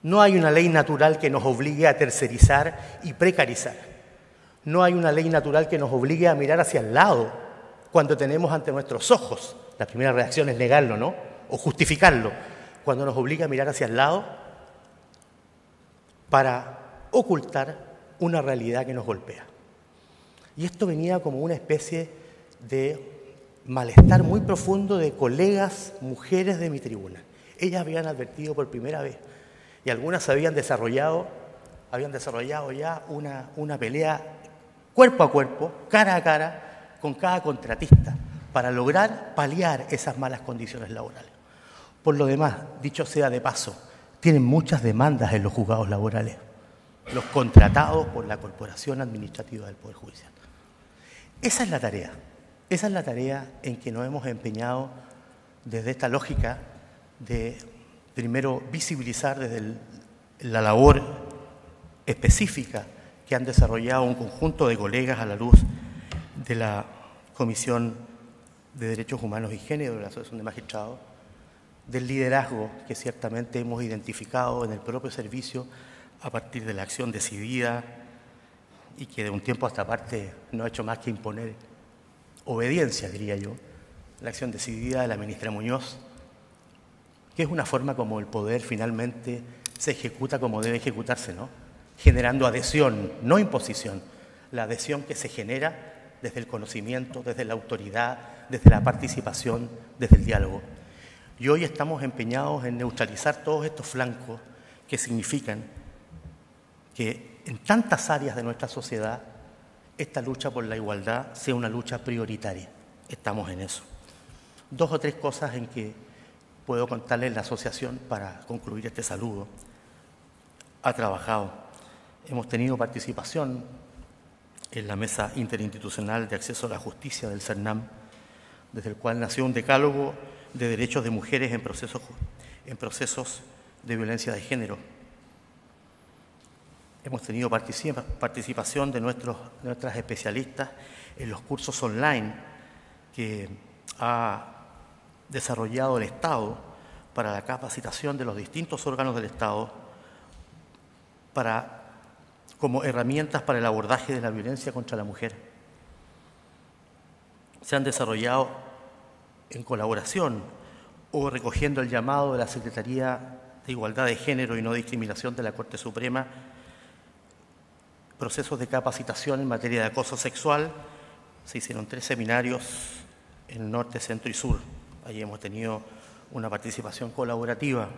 No hay una ley natural que nos obligue a tercerizar y precarizar. No hay una ley natural que nos obligue a mirar hacia el lado cuando tenemos ante nuestros ojos. La primera reacción es negarlo, ¿no? O justificarlo. Cuando nos obliga a mirar hacia el lado para ocultar una realidad que nos golpea. Y esto venía como una especie de malestar muy profundo de colegas, mujeres de mi tribuna. Ellas habían advertido por primera vez y algunas habían desarrollado ya una pelea cuerpo a cuerpo, cara a cara, con cada contratista para lograr paliar esas malas condiciones laborales. Por lo demás, dicho sea de paso, tienen muchas demandas en los juzgados laborales, los contratados por la Corporación Administrativa del Poder Judicial. Esa es la tarea en que nos hemos empeñado desde esta lógica de, primero, visibilizar desde la labor específica que han desarrollado un conjunto de colegas a la luz de la Comisión de Derechos Humanos y Género de la Asociación de Magistrados, del liderazgo que ciertamente hemos identificado en el propio servicio a partir de la acción decidida y que de un tiempo a esta parte no ha hecho más que imponer obediencia, diría yo, la acción decidida de la ministra Muñoz, que es una forma como el poder finalmente se ejecuta como debe ejecutarse, ¿no? Generando adhesión, no imposición, la adhesión que se genera desde el conocimiento, desde la autoridad, desde la participación, desde el diálogo. Y hoy estamos empeñados en neutralizar todos estos flancos que significan que en tantas áreas de nuestra sociedad esta lucha por la igualdad sea una lucha prioritaria. Estamos en eso. 2 o 3 cosas en que puedo contarles la asociación para concluir este saludo. Ha trabajado. Hemos tenido participación en la Mesa Interinstitucional de Acceso a la Justicia del CERNAM, desde el cual nació un decálogo de derechos de mujeres en procesos de violencia de género. Hemos tenido participación de nuestras especialistas en los cursos online que ha desarrollado el Estado para la capacitación de los distintos órganos del Estado como herramientas para el abordaje de la violencia contra la mujer. Se han desarrollado en colaboración o recogiendo el llamado de la Secretaría de Igualdad de Género y No Discriminación de la Corte Suprema, procesos de capacitación en materia de acoso sexual. Se hicieron 3 seminarios en el norte, centro y sur. Allí hemos tenido una participación colaborativa,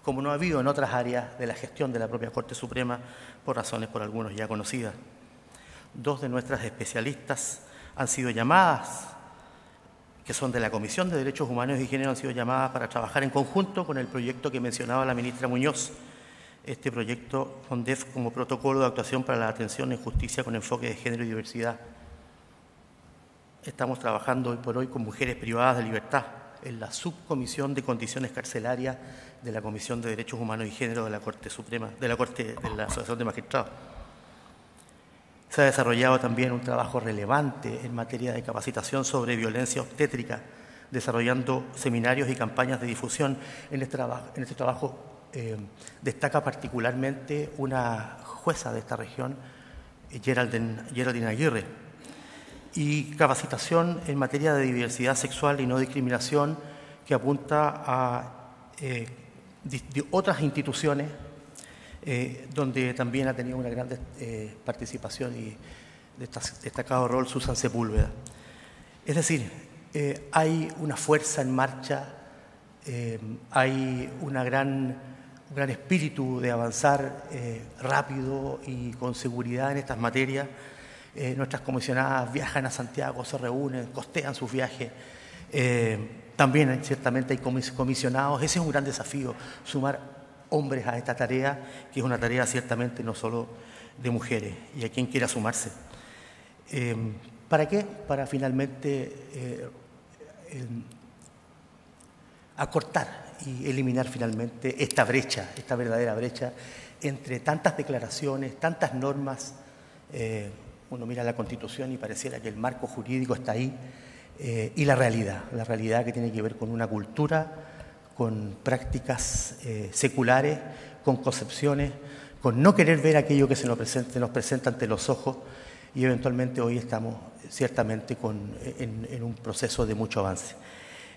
como no ha habido en otras áreas de la gestión de la propia Corte Suprema, por razones por algunos ya conocidas. 2 de nuestras especialistas han sido llamadas, que son de la Comisión de Derechos Humanos y Género, han sido llamadas para trabajar en conjunto con el proyecto que mencionaba la ministra Muñoz, este proyecto FONDEF como protocolo de actuación para la atención en justicia con enfoque de género y diversidad. Estamos trabajando hoy por hoy con mujeres privadas de libertad en la subcomisión de condiciones carcelarias de la Comisión de Derechos Humanos y Género de la Corte Suprema, de la Asociación de Magistrados. Se ha desarrollado también un trabajo relevante en materia de capacitación sobre violencia obstétrica, desarrollando seminarios y campañas de difusión. En este trabajo destaca particularmente una jueza de esta región, Geraldine Aguirre, y capacitación en materia de diversidad sexual y no discriminación, que apunta a de otras instituciones donde también ha tenido una gran participación y destacado rol Susan Sepúlveda. Es decir, hay una fuerza en marcha, hay un gran espíritu de avanzar rápido y con seguridad en estas materias. Nuestras comisionadas viajan a Santiago, se reúnen, costean sus viajes. También ciertamente hay comisionados. Ese es un gran desafío, sumar hombres a esta tarea, que es una tarea ciertamente no solo de mujeres, y a quien quiera sumarse. ¿Para qué? Para finalmente acortar y eliminar finalmente esta brecha, esta verdadera brecha entre tantas declaraciones, tantas normas. Uno mira la Constitución y pareciera que el marco jurídico está ahí, y la realidad que tiene que ver con una cultura, con prácticas seculares, con concepciones, con no querer ver aquello que se nos presenta ante los ojos, y eventualmente hoy estamos ciertamente en un proceso de mucho avance.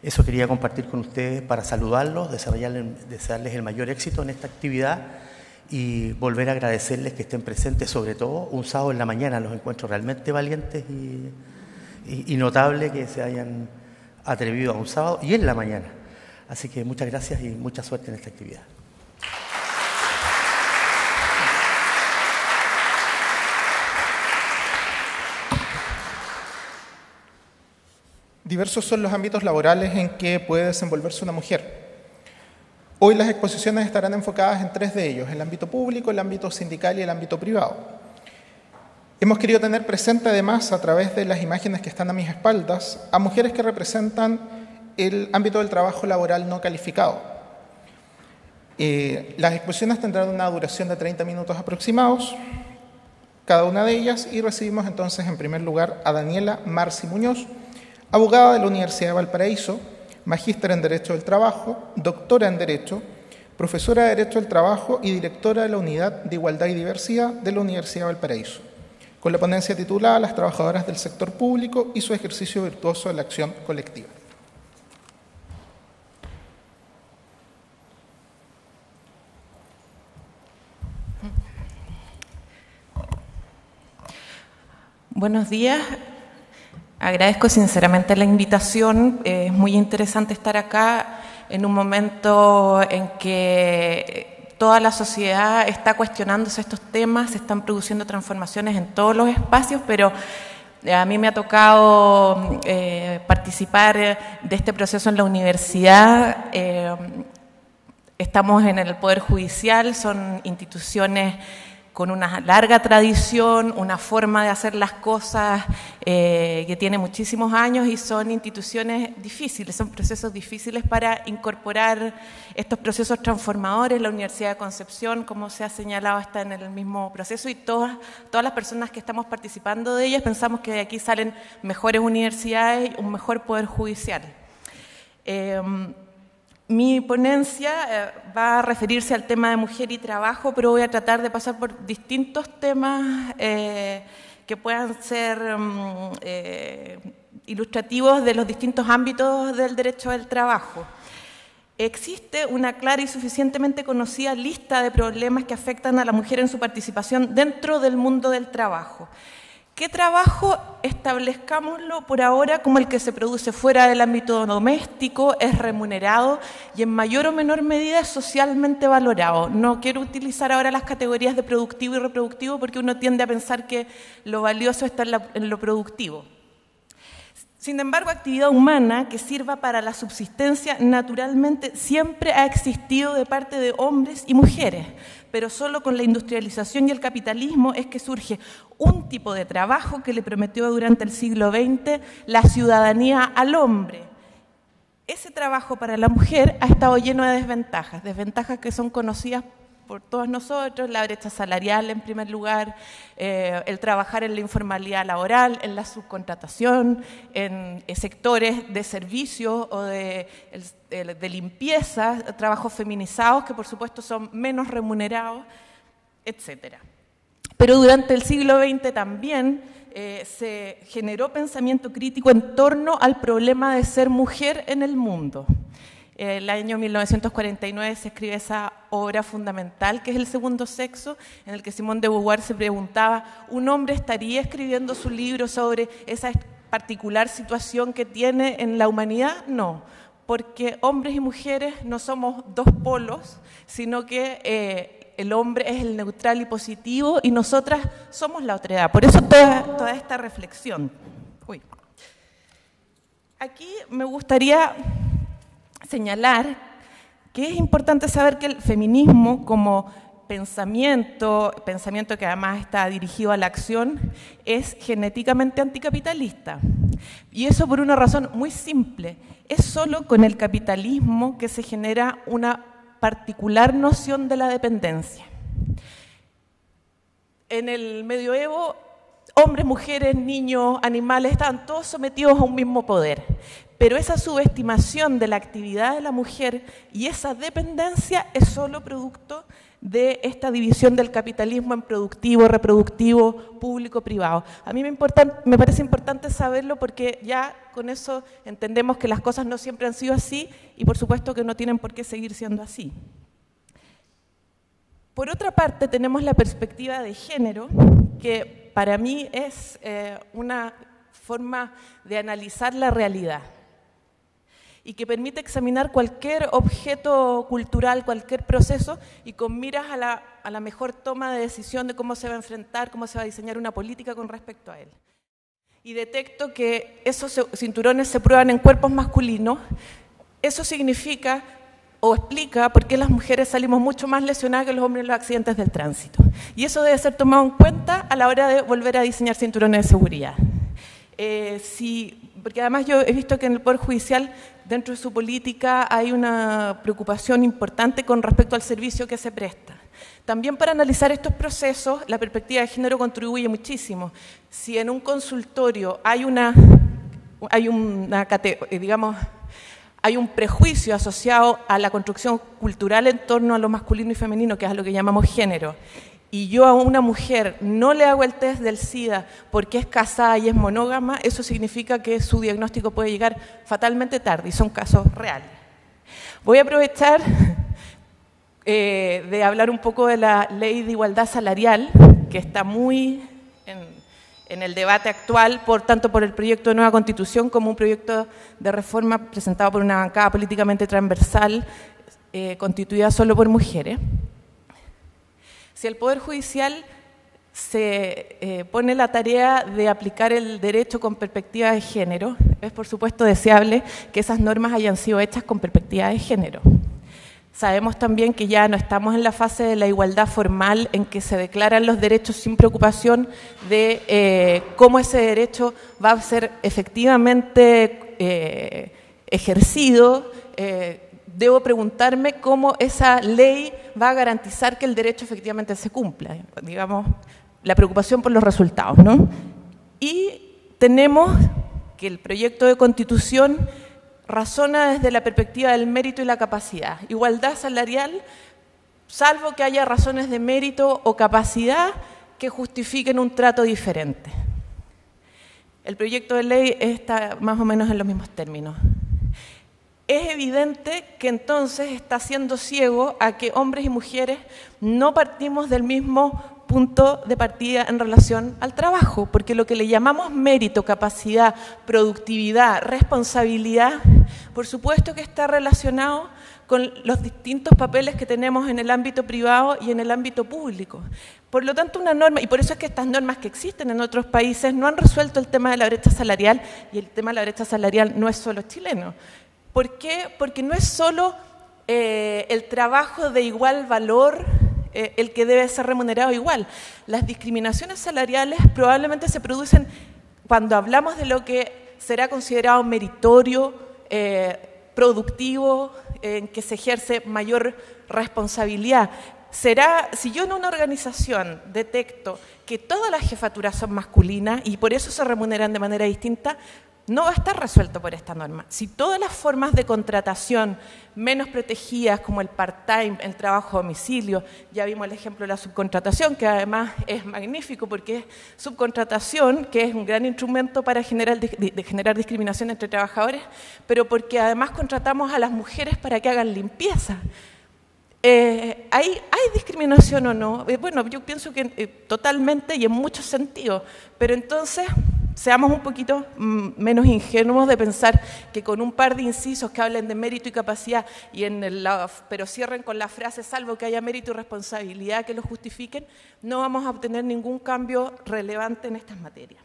Eso quería compartir con ustedes para saludarlos, desearles el mayor éxito en esta actividad y volver a agradecerles que estén presentes, sobre todo un sábado en la mañana. Los encuentro realmente valientes y notable que se hayan atrevido a un sábado y en la mañana. Así que muchas gracias y mucha suerte en esta actividad. Diversos son los ámbitos laborales en que puede desenvolverse una mujer. Hoy las exposiciones estarán enfocadas en 3 de ellos: el ámbito público, el ámbito sindical y el ámbito privado. Hemos querido tener presente además, a través de las imágenes que están a mis espaldas, a mujeres que representan el ámbito del trabajo laboral no calificado. Las exposiciones tendrán una duración de 30 minutos aproximados, cada una de ellas, y recibimos entonces en primer lugar a Daniela Marci Muñoz, abogada de la Universidad de Valparaíso, magíster en Derecho del Trabajo, doctora en Derecho, profesora de Derecho del Trabajo y directora de la Unidad de Igualdad y Diversidad de la Universidad de Valparaíso, con la ponencia titulada Las trabajadoras del sector público y su ejercicio virtuoso de la acción colectiva. Buenos días. Agradezco sinceramente la invitación. Es muy interesante estar acá en un momento en que toda la sociedad está cuestionándose estos temas, se están produciendo transformaciones en todos los espacios, pero a mí me ha tocado participar de este proceso en la universidad. Estamos en el Poder Judicial, son instituciones con una larga tradición, una forma de hacer las cosas que tiene muchísimos años, y son instituciones difíciles, son procesos difíciles para incorporar estos procesos transformadores. La Universidad de Concepción, como se ha señalado, está en el mismo proceso, y todas las personas que estamos participando de ellas pensamos que de aquí salen mejores universidades y un mejor poder judicial. Mi ponencia va a referirse al tema de mujer y trabajo, pero voy a tratar de pasar por distintos temas que puedan ser ilustrativos de los distintos ámbitos del derecho del trabajo. Existe una clara y suficientemente conocida lista de problemas que afectan a la mujer en su participación dentro del mundo del trabajo. ¿Qué trabajo? Establezcámoslo por ahora como el que se produce fuera del ámbito doméstico, es remunerado y en mayor o menor medida es socialmente valorado. No quiero utilizar ahora las categorías de productivo y reproductivo porque uno tiende a pensar que lo valioso está en lo productivo. Sin embargo, actividad humana que sirva para la subsistencia naturalmente siempre ha existido de parte de hombres y mujeres, pero solo con la industrialización y el capitalismo es que surge un tipo de trabajo que le prometió durante el siglo XX la ciudadanía al hombre. Ese trabajo para la mujer ha estado lleno de desventajas que son conocidas por todos nosotros: la brecha salarial en primer lugar, el trabajar en la informalidad laboral, en la subcontratación, en sectores de servicios o de limpieza, trabajos feminizados que por supuesto son menos remunerados, etc. Pero durante el siglo XX también se generó pensamiento crítico en torno al problema de ser mujer en el mundo. El año 1949 se escribe esa obra fundamental que es El segundo sexo, en el que Simone de Beauvoir se preguntaba: ¿un hombre estaría escribiendo su libro sobre esa particular situación que tiene en la humanidad? No, porque hombres y mujeres no somos dos polos, sino que el hombre es el neutral y positivo y nosotras somos la otredad. Por eso toda esta reflexión. Aquí me gustaría señalar que es importante saber que el feminismo como pensamiento que además está dirigido a la acción, es genéticamente anticapitalista. Y eso por una razón muy simple: es solo con el capitalismo que se genera una particular noción de la dependencia. En el medioevo, hombres, mujeres, niños, animales, estaban todos sometidos a un mismo poder. Pero esa subestimación de la actividad de la mujer y esa dependencia es solo producto de esta división del capitalismo en productivo, reproductivo, público, privado. A mí me parece importante saberlo porque ya con eso entendemos que las cosas no siempre han sido así y por supuesto que no tienen por qué seguir siendo así. Por otra parte, tenemos la perspectiva de género, que para mí es una forma de analizar la realidad y que permite examinar cualquier objeto cultural, cualquier proceso, y con miras a la mejor toma de decisión de cómo se va a enfrentar, cómo se va a diseñar una política con respecto a él. Y detecto que esos cinturones se prueban en cuerpos masculinos. Eso significa o explica por qué las mujeres salimos mucho más lesionadas que los hombres en los accidentes del tránsito. Y eso debe ser tomado en cuenta a la hora de volver a diseñar cinturones de seguridad. Porque además yo he visto que en el Poder Judicial, dentro de su política, hay una preocupación importante con respecto al servicio que se presta. También para analizar estos procesos, la perspectiva de género contribuye muchísimo. Si en un consultorio hay Hay un prejuicio asociado a la construcción cultural en torno a lo masculino y femenino, que es lo que llamamos género. Y yo a una mujer no le hago el test del SIDA porque es casada y es monógama, eso significa que su diagnóstico puede llegar fatalmente tarde, y son casos reales. Voy a aprovechar de hablar un poco de la Ley de Igualdad Salarial, que está muy en el debate actual, tanto por el proyecto de nueva Constitución como un proyecto de reforma presentado por una bancada políticamente transversal constituida solo por mujeres. Si el Poder Judicial se pone la tarea de aplicar el derecho con perspectiva de género, es por supuesto deseable que esas normas hayan sido hechas con perspectiva de género. Sabemos también que ya no estamos en la fase de la igualdad formal en que se declaran los derechos sin preocupación de cómo ese derecho va a ser efectivamente ejercido. Debo preguntarme cómo esa ley va a garantizar que el derecho efectivamente se cumpla. Digamos, la preocupación por los resultados, ¿no? Y tenemos que el proyecto de Constitución razona desde la perspectiva del mérito y la capacidad. Igualdad salarial, salvo que haya razones de mérito o capacidad que justifiquen un trato diferente. El proyecto de ley está más o menos en los mismos términos. Es evidente que entonces está siendo ciego a que hombres y mujeres no partimos del mismo punto de partida en relación al trabajo, porque lo que le llamamos mérito, capacidad, productividad, responsabilidad, por supuesto que está relacionado con los distintos papeles que tenemos en el ámbito privado y en el ámbito público. Por lo tanto, una norma, y por eso es que estas normas que existen en otros países no han resuelto el tema de la brecha salarial, y el tema de la brecha salarial no es solo chileno. ¿Por qué? Porque no es solo el trabajo de igual valor el que debe ser remunerado igual. Las discriminaciones salariales probablemente se producen cuando hablamos de lo que será considerado meritorio, productivo, en que se ejerce mayor responsabilidad. Si yo en una organización detecto que todas las jefaturas son masculinas y por eso se remuneran de manera distinta, no va a estar resuelto por esta norma. Si todas las formas de contratación menos protegidas, como el part-time, el trabajo a domicilio, ya vimos el ejemplo de la subcontratación, que además es magnífico porque es subcontratación, que es un gran instrumento para generar discriminación entre trabajadores, pero porque además contratamos a las mujeres para que hagan limpieza. ¿Hay discriminación o no? Bueno, yo pienso que totalmente y en muchos sentidos, pero entonces seamos un poquito menos ingenuos de pensar que con un par de incisos que hablen de mérito y capacidad, pero cierren con la frase salvo que haya mérito y responsabilidad que lo justifiquen, no vamos a obtener ningún cambio relevante en estas materias.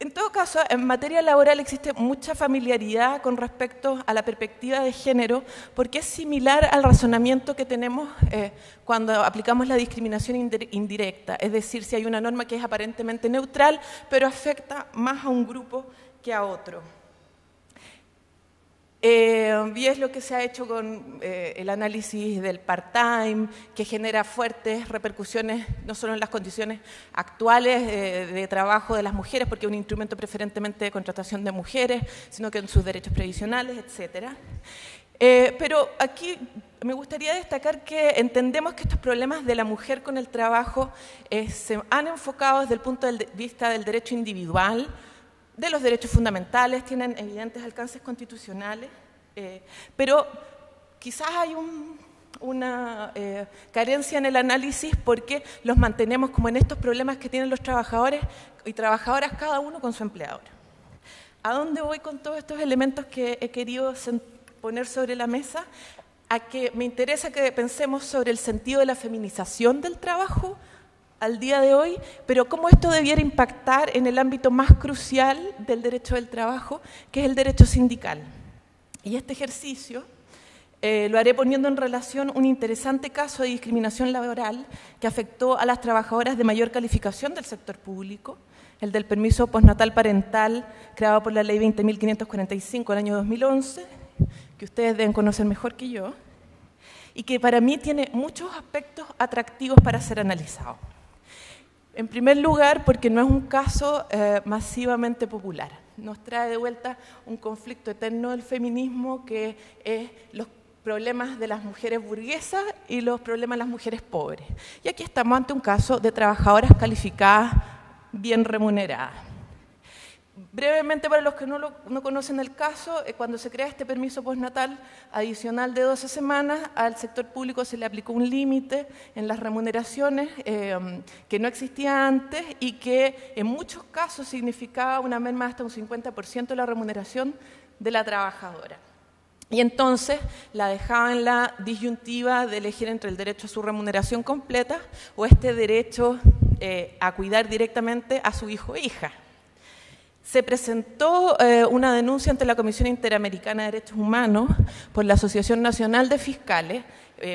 En todo caso, en materia laboral existe mucha familiaridad con respecto a la perspectiva de género, porque es similar al razonamiento que tenemos cuando aplicamos la discriminación indirecta, es decir, si hay una norma que es aparentemente neutral, pero afecta más a un grupo que a otro. Y es lo que se ha hecho con el análisis del part-time, que genera fuertes repercusiones no solo en las condiciones actuales de trabajo de las mujeres, porque es un instrumento preferentemente de contratación de mujeres, sino que en sus derechos previsionales, etc. Pero aquí me gustaría destacar que entendemos que estos problemas de la mujer con el trabajo se han enfocado desde el punto de vista del derecho individual, de los derechos fundamentales, tienen evidentes alcances constitucionales, pero quizás hay una carencia en el análisis porque los mantenemos como en estos problemas que tienen los trabajadores y trabajadoras cada uno con su empleador. ¿A dónde voy con todos estos elementos que he querido poner sobre la mesa? A que me interesa que pensemos sobre el sentido de la feminización del trabajo al día de hoy, pero cómo esto debiera impactar en el ámbito más crucial del derecho del trabajo, que es el derecho sindical. Y este ejercicio lo haré poniendo en relación un interesante caso de discriminación laboral que afectó a las trabajadoras de mayor calificación del sector público, el del permiso postnatal parental creado por la Ley 20.545 del año 2011, que ustedes deben conocer mejor que yo, y que para mí tiene muchos aspectos atractivos para ser analizado. En primer lugar, porque no es un caso masivamente popular. nos trae de vuelta un conflicto eterno del feminismo, que es los problemas de las mujeres burguesas y los problemas de las mujeres pobres. Y aquí estamos ante un caso de trabajadoras calificadas bien remuneradas. Brevemente, para los que no conocen el caso, cuando se crea este permiso postnatal adicional de 12 semanas, al sector público se le aplicó un límite en las remuneraciones que no existía antes y que en muchos casos significaba una merma de hasta un 50% de la remuneración de la trabajadora. Y entonces la dejaba en la disyuntiva de elegir entre el derecho a su remuneración completa o este derecho a cuidar directamente a su hijo o hija. Se presentó una denuncia ante la Comisión Interamericana de Derechos Humanos por la Asociación Nacional de Fiscales,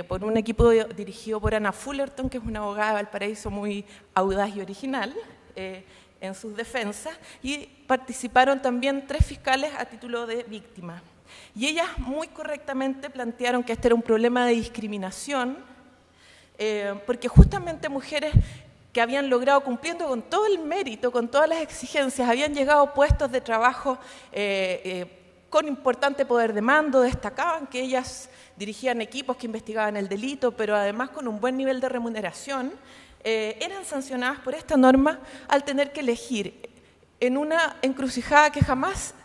por un equipo dirigido por Ana Fullerton, que es una abogada de Valparaíso muy audaz y original en sus defensas, y participaron también 3 fiscales a título de víctimas. Y ellas muy correctamente plantearon que este era un problema de discriminación, porque justamente mujeres que habían logrado, cumpliendo con todo el mérito, con todas las exigencias, habían llegado a puestos de trabajo con importante poder de mando, destacaban que ellas dirigían equipos que investigaban el delito, pero además con un buen nivel de remuneración, eran sancionadas por esta norma al tener que elegir en una encrucijada que jamás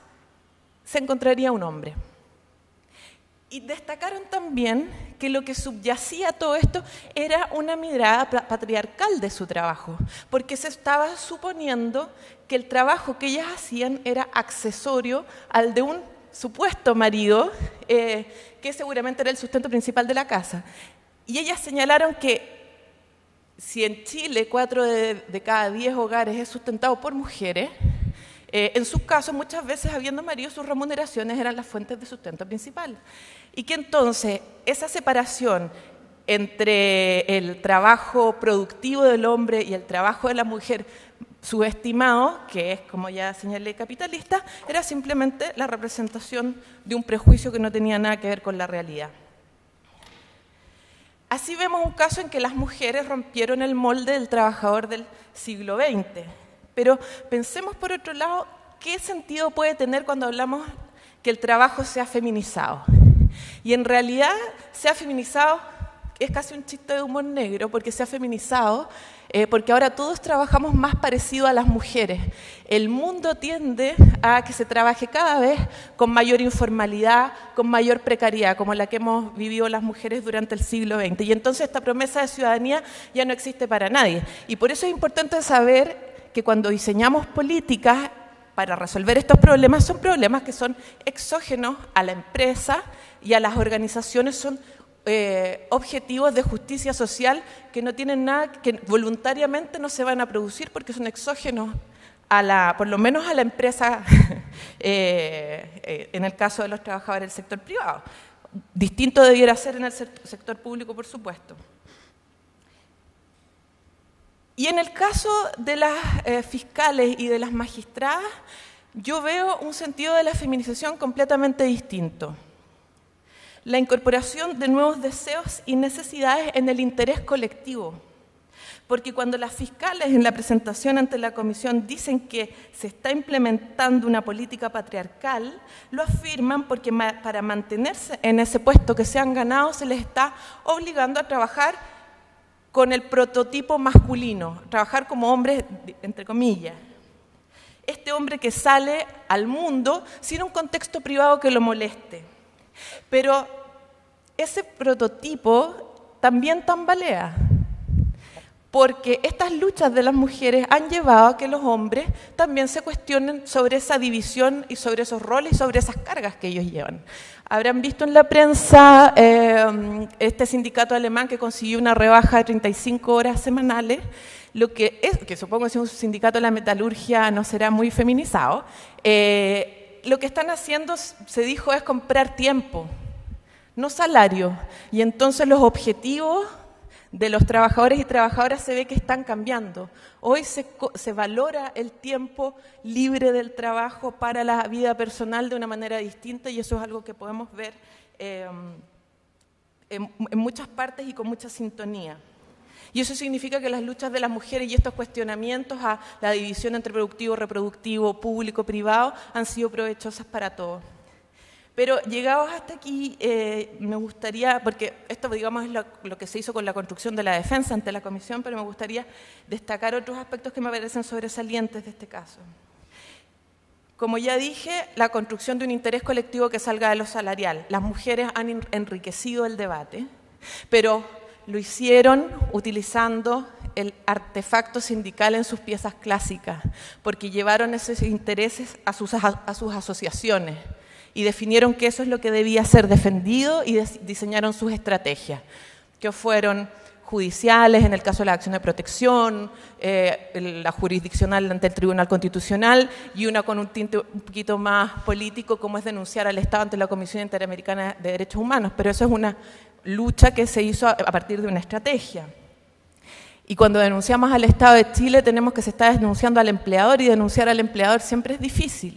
se encontraría un hombre. Y destacaron también que lo que subyacía a todo esto era una mirada patriarcal de su trabajo, porque se estaba suponiendo que el trabajo que ellas hacían era accesorio al de un supuesto marido, que seguramente era el sustento principal de la casa. Y ellas señalaron que si en Chile 4 de cada 10 hogares es sustentado por mujeres, en sus casos, muchas veces, habiendo marido, sus remuneraciones eran las fuentes de sustento principal. Y que entonces esa separación entre el trabajo productivo del hombre y el trabajo de la mujer subestimado, que es, como ya señalé, capitalista, era simplemente la representación de un prejuicio que no tenía nada que ver con la realidad. Así vemos un caso en que las mujeres rompieron el molde del trabajador del siglo XX. Pero pensemos, por otro lado, qué sentido puede tener cuando hablamos que el trabajo sea feminizado. Y en realidad se ha feminizado, es casi un chiste de humor negro, porque se ha feminizado, porque ahora todos trabajamos más parecido a las mujeres. El mundo tiende a que se trabaje cada vez con mayor informalidad, con mayor precariedad, como la que hemos vivido las mujeres durante el siglo XX. Y entonces esta promesa de ciudadanía ya no existe para nadie. Y por eso es importante saber que cuando diseñamos políticas para resolver estos problemas, son problemas que son exógenos a la empresa y a las organizaciones, son objetivos de justicia social que no tienen nada, que voluntariamente no se van a producir porque son exógenos por lo menos a la empresa, en el caso de los trabajadores del sector privado. Distinto debiera ser en el sector público, por supuesto. Y en el caso de las fiscales y de las magistradas, yo veo un sentido de la feminización completamente distinto. La incorporación de nuevos deseos y necesidades en el interés colectivo. Porque cuando las fiscales en la presentación ante la comisión dicen que se está implementando una política patriarcal, lo afirman porque para mantenerse en ese puesto que se han ganado se les está obligando a trabajar con el prototipo masculino, trabajar como hombre, entre comillas. Este hombre que sale al mundo sin un contexto privado que lo moleste. Pero ese prototipo también tambalea, porque estas luchas de las mujeres han llevado a que los hombres también se cuestionen sobre esa división y sobre esos roles y sobre esas cargas que ellos llevan. Habrán visto en la prensa este sindicato alemán que consiguió una rebaja de 35 horas semanales, lo que es, que supongo que si un sindicato de la metalurgia no será muy feminizado, lo que están haciendo, se dijo, es comprar tiempo, no salario. Y entonces los objetivos de los trabajadores y trabajadoras se ve que están cambiando. Hoy se valora el tiempo libre del trabajo para la vida personal de una manera distinta y eso es algo que podemos ver en muchas partes y con mucha sintonía. Y eso significa que las luchas de las mujeres y estos cuestionamientos a la división entre productivo, reproductivo, público, privado, han sido provechosas para todos. Pero llegados hasta aquí, me gustaría, porque esto digamos es lo que se hizo con la construcción de la defensa ante la Comisión, pero me gustaría destacar otros aspectos que me parecen sobresalientes de este caso. Como ya dije, la construcción de un interés colectivo que salga de lo salarial. Las mujeres han enriquecido el debate, pero lo hicieron utilizando el artefacto sindical en sus piezas clásicas, porque llevaron esos intereses a sus asociaciones y definieron que eso es lo que debía ser defendido y diseñaron sus estrategias, que fueron judiciales, en el caso de la acción de protección, la jurisdiccional ante el Tribunal Constitucional y una con un tinte un poquito más político, como es denunciar al Estado ante la Comisión Interamericana de Derechos Humanos, pero eso es una lucha que se hizo a partir de una estrategia. Y cuando denunciamos al Estado de Chile tenemos que se está denunciando al empleador, y denunciar al empleador siempre es difícil.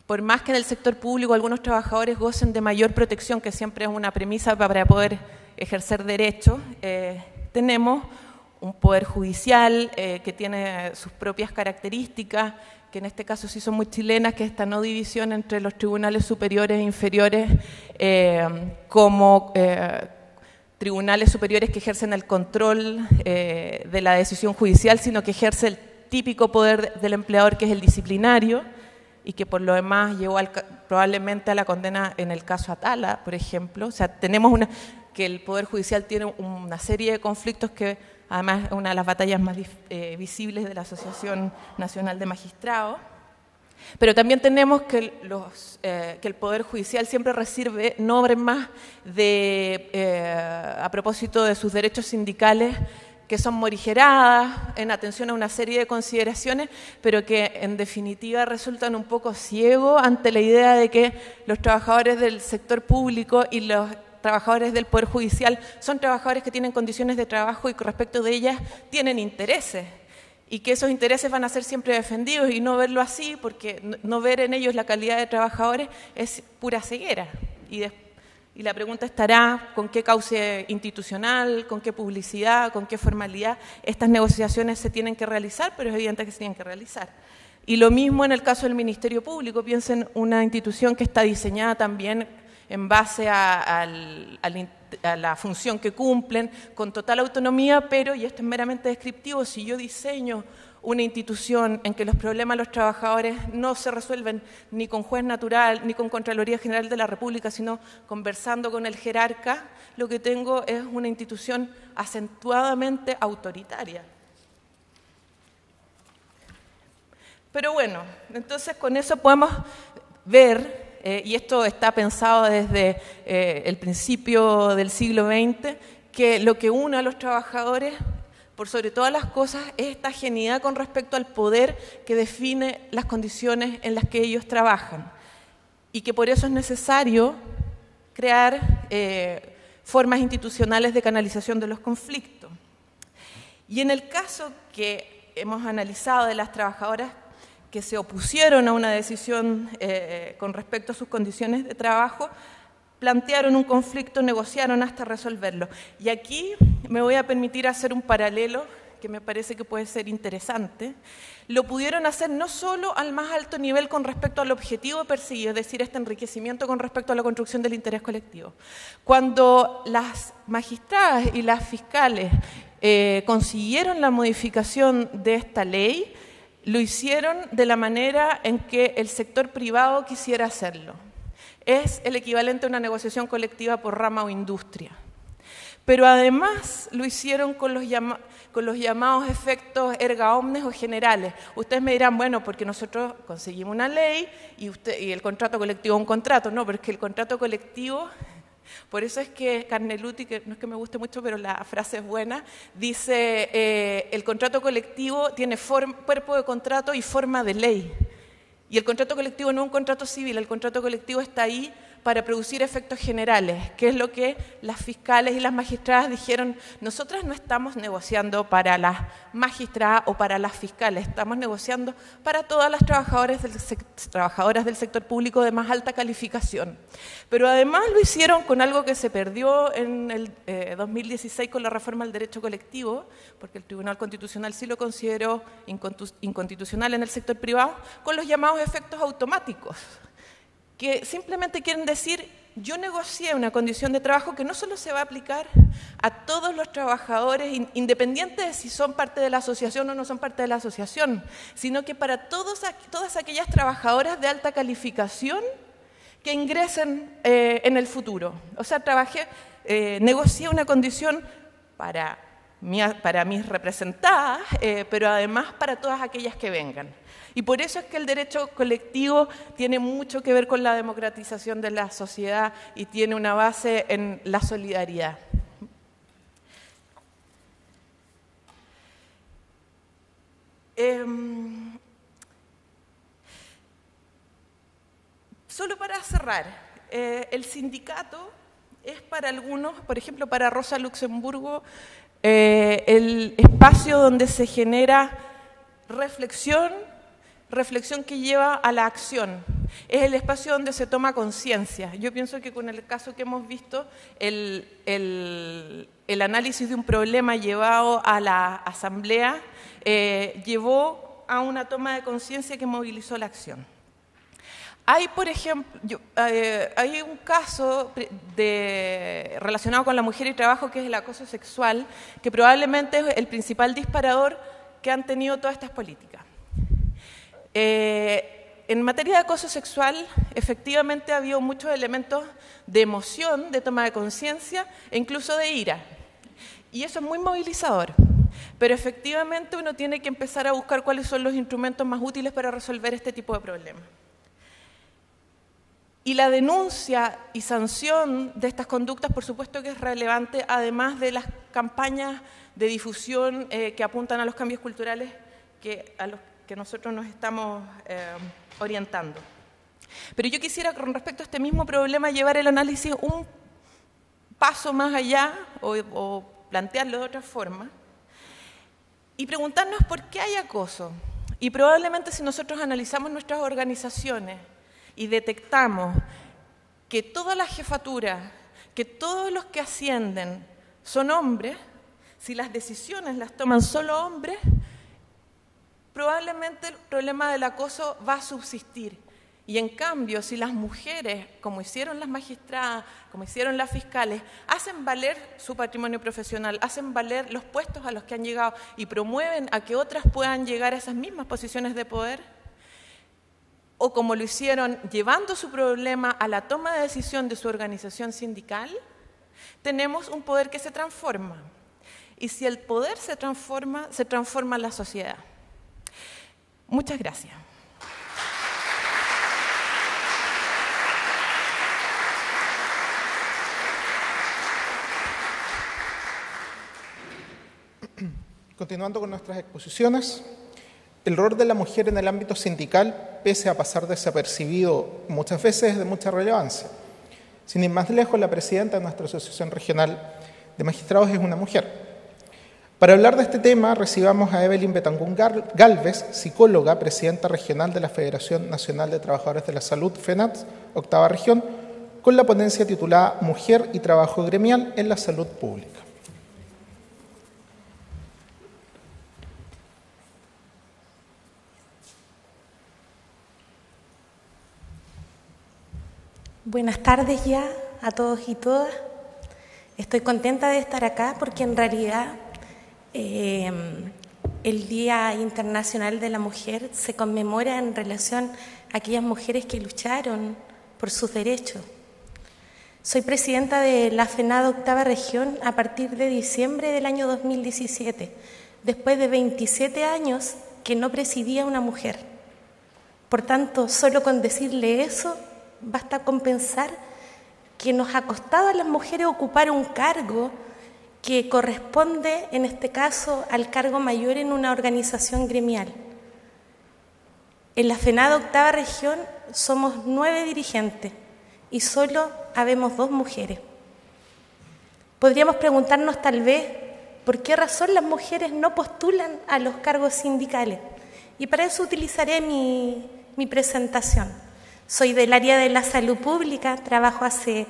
Por más que en el sector público algunos trabajadores gocen de mayor protección, que siempre es una premisa para poder ejercer derechos, tenemos un poder judicial que tiene sus propias características, que en este caso sí son muy chilenas, que esta no división entre los tribunales superiores e inferiores como tribunales superiores que ejercen el control de la decisión judicial, sino que ejerce el típico poder del empleador, que es el disciplinario, y que por lo demás llevó probablemente a la condena en el caso Atala, por ejemplo. O sea, tenemos que el Poder Judicial tiene una serie de conflictos que además es una de las batallas más visibles de la Asociación Nacional de Magistrados. Pero también tenemos que el Poder Judicial siempre recibe normas a propósito de sus derechos sindicales, que son morigeradas en atención a una serie de consideraciones, pero que en definitiva resultan un poco ciegos ante la idea de que los trabajadores del sector público y los trabajadores del Poder Judicial son trabajadores que tienen condiciones de trabajo y con respecto de ellas tienen intereses, y que esos intereses van a ser siempre defendidos, y no verlo así, porque no ver en ellos la calidad de trabajadores es pura ceguera. Y la pregunta estará con qué cauce institucional, con qué publicidad, con qué formalidad estas negociaciones se tienen que realizar, pero es evidente que se tienen que realizar. Y lo mismo en el caso del Ministerio Público. Piensen, una institución que está diseñada también en base a la función que cumplen, con total autonomía, pero, y esto es meramente descriptivo, si yo diseño una institución en que los problemas de los trabajadores no se resuelven ni con juez natural ni con Contraloría General de la República, sino conversando con el jerarca, lo que tengo es una institución acentuadamente autoritaria. Pero bueno, entonces con eso podemos ver, y esto está pensado desde el principio del siglo XX, que lo que une a los trabajadores por sobre todas las cosas es esta ajenidad con respecto al poder que define las condiciones en las que ellos trabajan, y que por eso es necesario crear formas institucionales de canalización de los conflictos. Y en el caso que hemos analizado de las trabajadoras que se opusieron a una decisión con respecto a sus condiciones de trabajo, plantearon un conflicto, negociaron hasta resolverlo. Y aquí me voy a permitir hacer un paralelo que me parece que puede ser interesante. Lo pudieron hacer no solo al más alto nivel con respecto al objetivo perseguido, es decir, este enriquecimiento con respecto a la construcción del interés colectivo. Cuando las magistradas y las fiscales consiguieron la modificación de esta ley, lo hicieron de la manera en que el sector privado quisiera hacerlo. Es el equivalente a una negociación colectiva por rama o industria. Pero además lo hicieron con los llamados efectos erga omnes o generales. Ustedes me dirán, bueno, porque nosotros conseguimos una ley y el contrato colectivo es un contrato. No, pero es que el contrato colectivo, por eso es que Carneluti, que no es que me guste mucho, pero la frase es buena, dice, el contrato colectivo tiene cuerpo de contrato y forma de ley. Y el contrato colectivo no es un contrato civil, el contrato colectivo está ahí para producir efectos generales, que es lo que las fiscales y las magistradas dijeron: nosotras no estamos negociando para las magistradas o para las fiscales, estamos negociando para todas las trabajadoras del sector público de más alta calificación. Pero además lo hicieron con algo que se perdió en 2016 con la reforma al derecho colectivo, porque el Tribunal Constitucional sí lo consideró inconstitucional en el sector privado, con los llamados efectos automáticos, que simplemente quieren decir: yo negocié una condición de trabajo que no solo se va a aplicar a todos los trabajadores, independiente de si son parte de la asociación o no son parte de la asociación, sino que para todas aquellas trabajadoras de alta calificación que ingresen en el futuro. O sea, negocié una condición para mis representadas, pero además para todas aquellas que vengan. Y por eso es que el derecho colectivo tiene mucho que ver con la democratización de la sociedad y tiene una base en la solidaridad. Solo para cerrar, el sindicato es para algunos, por ejemplo para Rosa Luxemburgo, el espacio donde se genera reflexión que lleva a la acción. Es el espacio donde se toma conciencia. Yo pienso que con el caso que hemos visto, el análisis de un problema llevado a la asamblea llevó a una toma de conciencia que movilizó la acción. Hay, por ejemplo, hay un caso relacionado con la mujer y trabajo, que es el acoso sexual, que probablemente es el principal disparador que han tenido todas estas políticas. En materia de acoso sexual, efectivamente ha habido muchos elementos de emoción, de toma de conciencia e incluso de ira. Y eso es muy movilizador. Pero efectivamente uno tiene que empezar a buscar cuáles son los instrumentos más útiles para resolver este tipo de problemas. Y la denuncia y sanción de estas conductas, por supuesto que es relevante, además de las campañas de difusión que apuntan a los cambios culturales a los que nosotros nos estamos orientando. Pero yo quisiera, con respecto a este mismo problema, llevar el análisis un paso más allá o plantearlo de otra forma y preguntarnos por qué hay acoso. Y probablemente si nosotros analizamos nuestras organizaciones y detectamos que todas las jefaturas, que todos los que ascienden son hombres, si las decisiones las toman solo hombres, probablemente el problema del acoso va a subsistir. Y en cambio, si las mujeres, como hicieron las magistradas, como hicieron las fiscales, hacen valer su patrimonio profesional, hacen valer los puestos a los que han llegado y promueven a que otras puedan llegar a esas mismas posiciones de poder, o como lo hicieron llevando su problema a la toma de decisión de su organización sindical, tenemos un poder que se transforma. Y si el poder se transforma la sociedad. Muchas gracias. Continuando con nuestras exposiciones, el rol de la mujer en el ámbito sindical, pese a pasar desapercibido muchas veces, es de mucha relevancia. Sin ir más lejos, la presidenta de nuestra Asociación Regional de Magistrados es una mujer. Para hablar de este tema, recibamos a Evelyn Betangún Galvez, psicóloga, presidenta regional de la Federación Nacional de Trabajadores de la Salud, FENATS, octava región, con la ponencia titulada Mujer y Trabajo Gremial en la Salud Pública. Buenas tardes ya a todos y todas. Estoy contenta de estar acá porque en realidad el Día Internacional de la Mujer se conmemora en relación a aquellas mujeres que lucharon por sus derechos. Soy presidenta de la FENAD Octava Región a partir de diciembre del año 2017, después de 27 años que no presidía una mujer. Por tanto, solo con decirle eso, basta con pensar que nos ha costado a las mujeres ocupar un cargo que corresponde, en este caso, al cargo mayor en una organización gremial. En la FENAD Octava Región somos 9 dirigentes y solo habemos 2 mujeres. Podríamos preguntarnos tal vez por qué razón las mujeres no postulan a los cargos sindicales. Y para eso utilizaré mi presentación. Soy del área de la salud pública, trabajo hace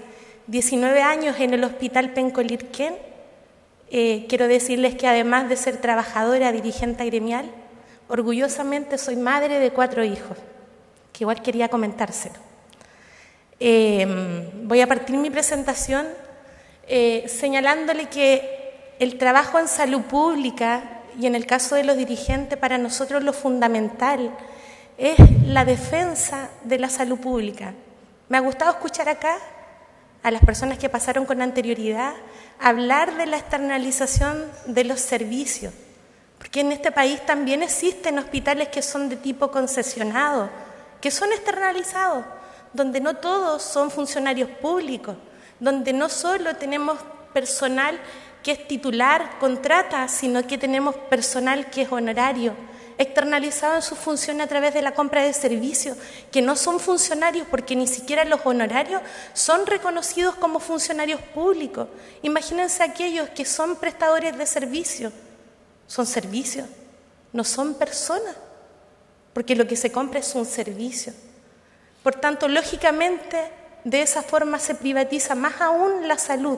19 años en el Hospital Penco Lirquén quiero decirles que además de ser trabajadora, dirigente gremial, orgullosamente soy madre de 4 hijos, que igual quería comentárselo. Voy a partir mi presentación señalándole que el trabajo en salud pública y en el caso de los dirigentes, para nosotros lo fundamental es la defensa de la salud pública. Me ha gustado escuchar acá a las personas que pasaron con anterioridad hablar de la externalización de los servicios, porque en este país también existen hospitales que son de tipo concesionado, que son externalizados, donde no todos son funcionarios públicos, donde no solo tenemos personal que es titular, contrata, sino que tenemos personal que es honorario, externalizado en su función a través de la compra de servicios, que no son funcionarios porque ni siquiera los honorarios son reconocidos como funcionarios públicos. Imagínense aquellos que son prestadores de servicios, son servicios, no son personas, porque lo que se compra es un servicio. Por tanto, lógicamente, de esa forma se privatiza más aún la salud.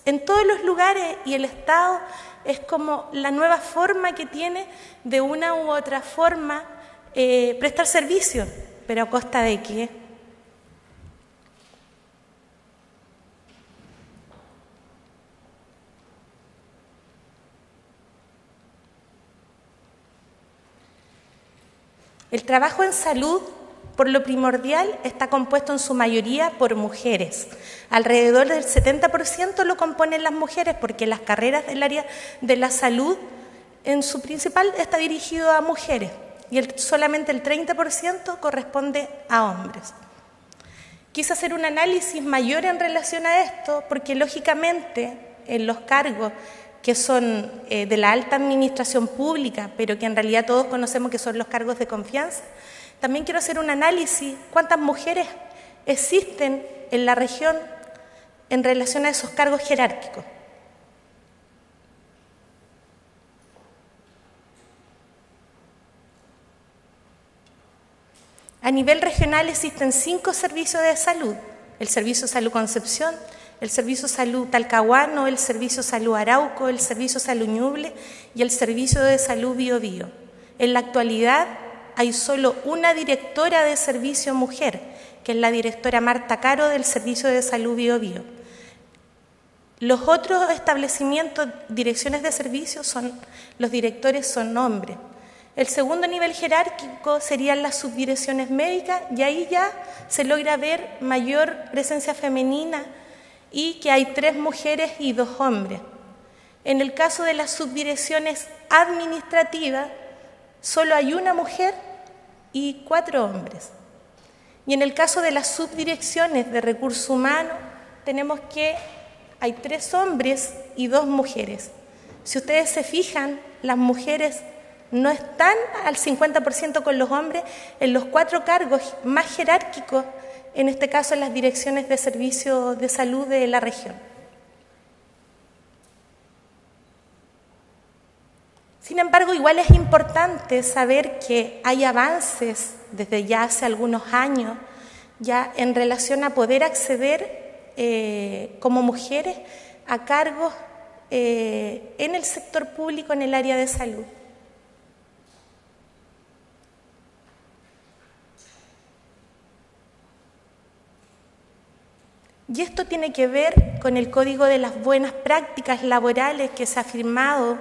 En todos los lugares, y el Estado es como la nueva forma que tiene de una u otra forma prestar servicios, pero ¿a costa de qué? El trabajo en salud, por lo primordial, está compuesto en su mayoría por mujeres. Alrededor del 70% lo componen las mujeres, porque las carreras del área de la salud, en su principal, está dirigido a mujeres, y solamente el 30% corresponde a hombres. Quise hacer un análisis mayor en relación a esto, porque lógicamente en los cargos que son de la alta administración pública, pero que en realidad todos conocemos que son los cargos de confianza, también quiero hacer un análisis cuántas mujeres existen en la región en relación a esos cargos jerárquicos. A nivel regional existen 5 servicios de salud: el Servicio de Salud Concepción, el Servicio de Salud Talcahuano, el Servicio de Salud Arauco, el Servicio de Salud Ñuble y el Servicio de Salud Biobío. En la actualidad hay solo una directora de servicio mujer, que es la directora Marta Caro del Servicio de Salud Biobío. Los otros establecimientos, direcciones de servicio, los directores son hombres. El segundo nivel jerárquico serían las subdirecciones médicas, y ahí ya se logra ver mayor presencia femenina y que hay 3 mujeres y 2 hombres. En el caso de las subdirecciones administrativas, solo hay una mujer y 4 hombres. Y en el caso de las subdirecciones de recursos humanos, tenemos que hay 3 hombres y 2 mujeres. Si ustedes se fijan, las mujeres no están al 50% con los hombres en los 4 cargos más jerárquicos, en este caso en las direcciones de servicios de salud de la región. Sin embargo, igual es importante saber que hay avances desde ya hace algunos años ya en relación a poder acceder como mujeres a cargos en el sector público en el área de salud. Y esto tiene que ver con el Código de las Buenas Prácticas Laborales que se ha firmado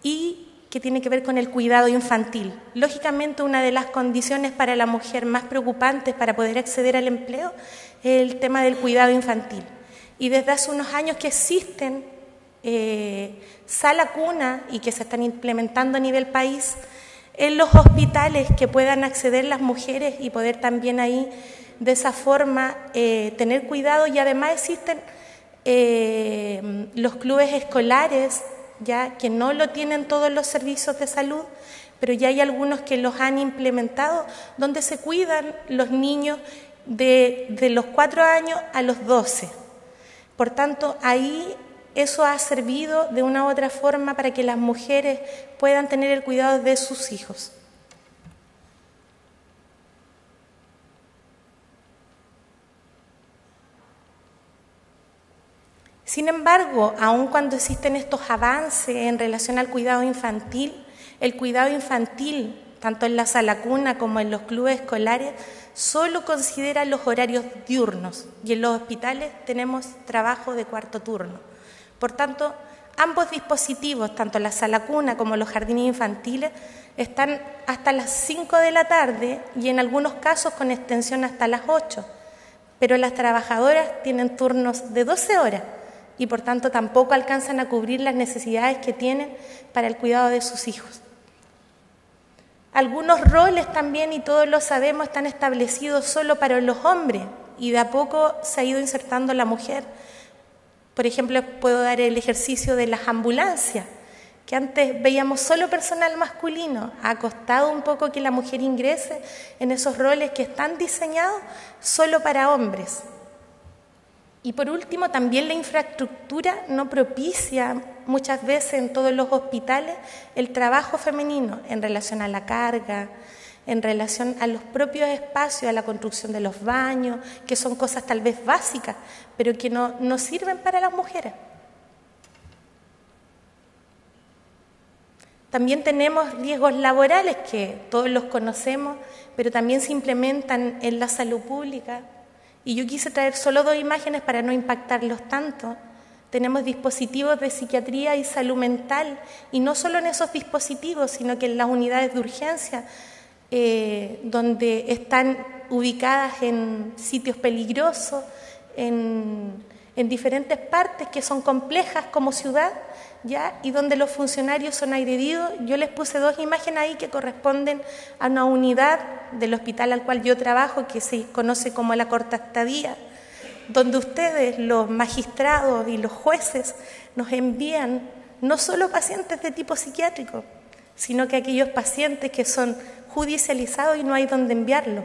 y que tiene que ver con el cuidado infantil. Lógicamente, una de las condiciones para la mujer más preocupantes para poder acceder al empleo es el tema del cuidado infantil. Y desde hace unos años que existen sala cuna y que se están implementando a nivel país en los hospitales que puedan acceder las mujeres y poder también ahí de esa forma tener cuidado. Y además existen los clubes escolares, ya que no lo tienen todos los servicios de salud, pero ya hay algunos que los han implementado, donde se cuidan los niños de los 4 años a los 12. Por tanto, ahí eso ha servido de una u otra forma para que las mujeres puedan tener el cuidado de sus hijos. Sin embargo, aun cuando existen estos avances en relación al cuidado infantil, el cuidado infantil, tanto en la sala cuna como en los clubes escolares, solo considera los horarios diurnos y en los hospitales tenemos trabajo de cuarto turno. Por tanto, ambos dispositivos, tanto la sala cuna como los jardines infantiles, están hasta las 5 de la tarde y en algunos casos con extensión hasta las 8, pero las trabajadoras tienen turnos de 12 horas y por tanto tampoco alcanzan a cubrir las necesidades que tienen para el cuidado de sus hijos. Algunos roles también, y todos lo sabemos, están establecidos solo para los hombres y de a poco se ha ido insertando la mujer. Por ejemplo, puedo dar el ejercicio de las ambulancias, que antes veíamos solo personal masculino. Ha costado un poco que la mujer ingrese en esos roles que están diseñados solo para hombres. Y por último, también la infraestructura no propicia muchas veces en todos los hospitales el trabajo femenino en relación a la carga, en relación a los propios espacios, a la construcción de los baños, que son cosas tal vez básicas, pero que no sirven para las mujeres. También tenemos riesgos laborales que todos los conocemos, pero también se implementan en la salud pública. Y yo quise traer solo 2 imágenes para no impactarlos tanto. Tenemos dispositivos de psiquiatría y salud mental, y no solo en esos dispositivos, sino que en las unidades de urgencia, donde están ubicadas en sitios peligrosos, en diferentes partes que son complejas como ciudad, ¿ya? Y donde los funcionarios son agredidos. Yo les puse 2 imágenes ahí que corresponden a una unidad del hospital al cual yo trabajo, que se conoce como la corta estadía, donde ustedes, los magistrados y los jueces, nos envían no solo pacientes de tipo psiquiátrico, sino que aquellos pacientes que son judicializados y no hay dónde enviarlo.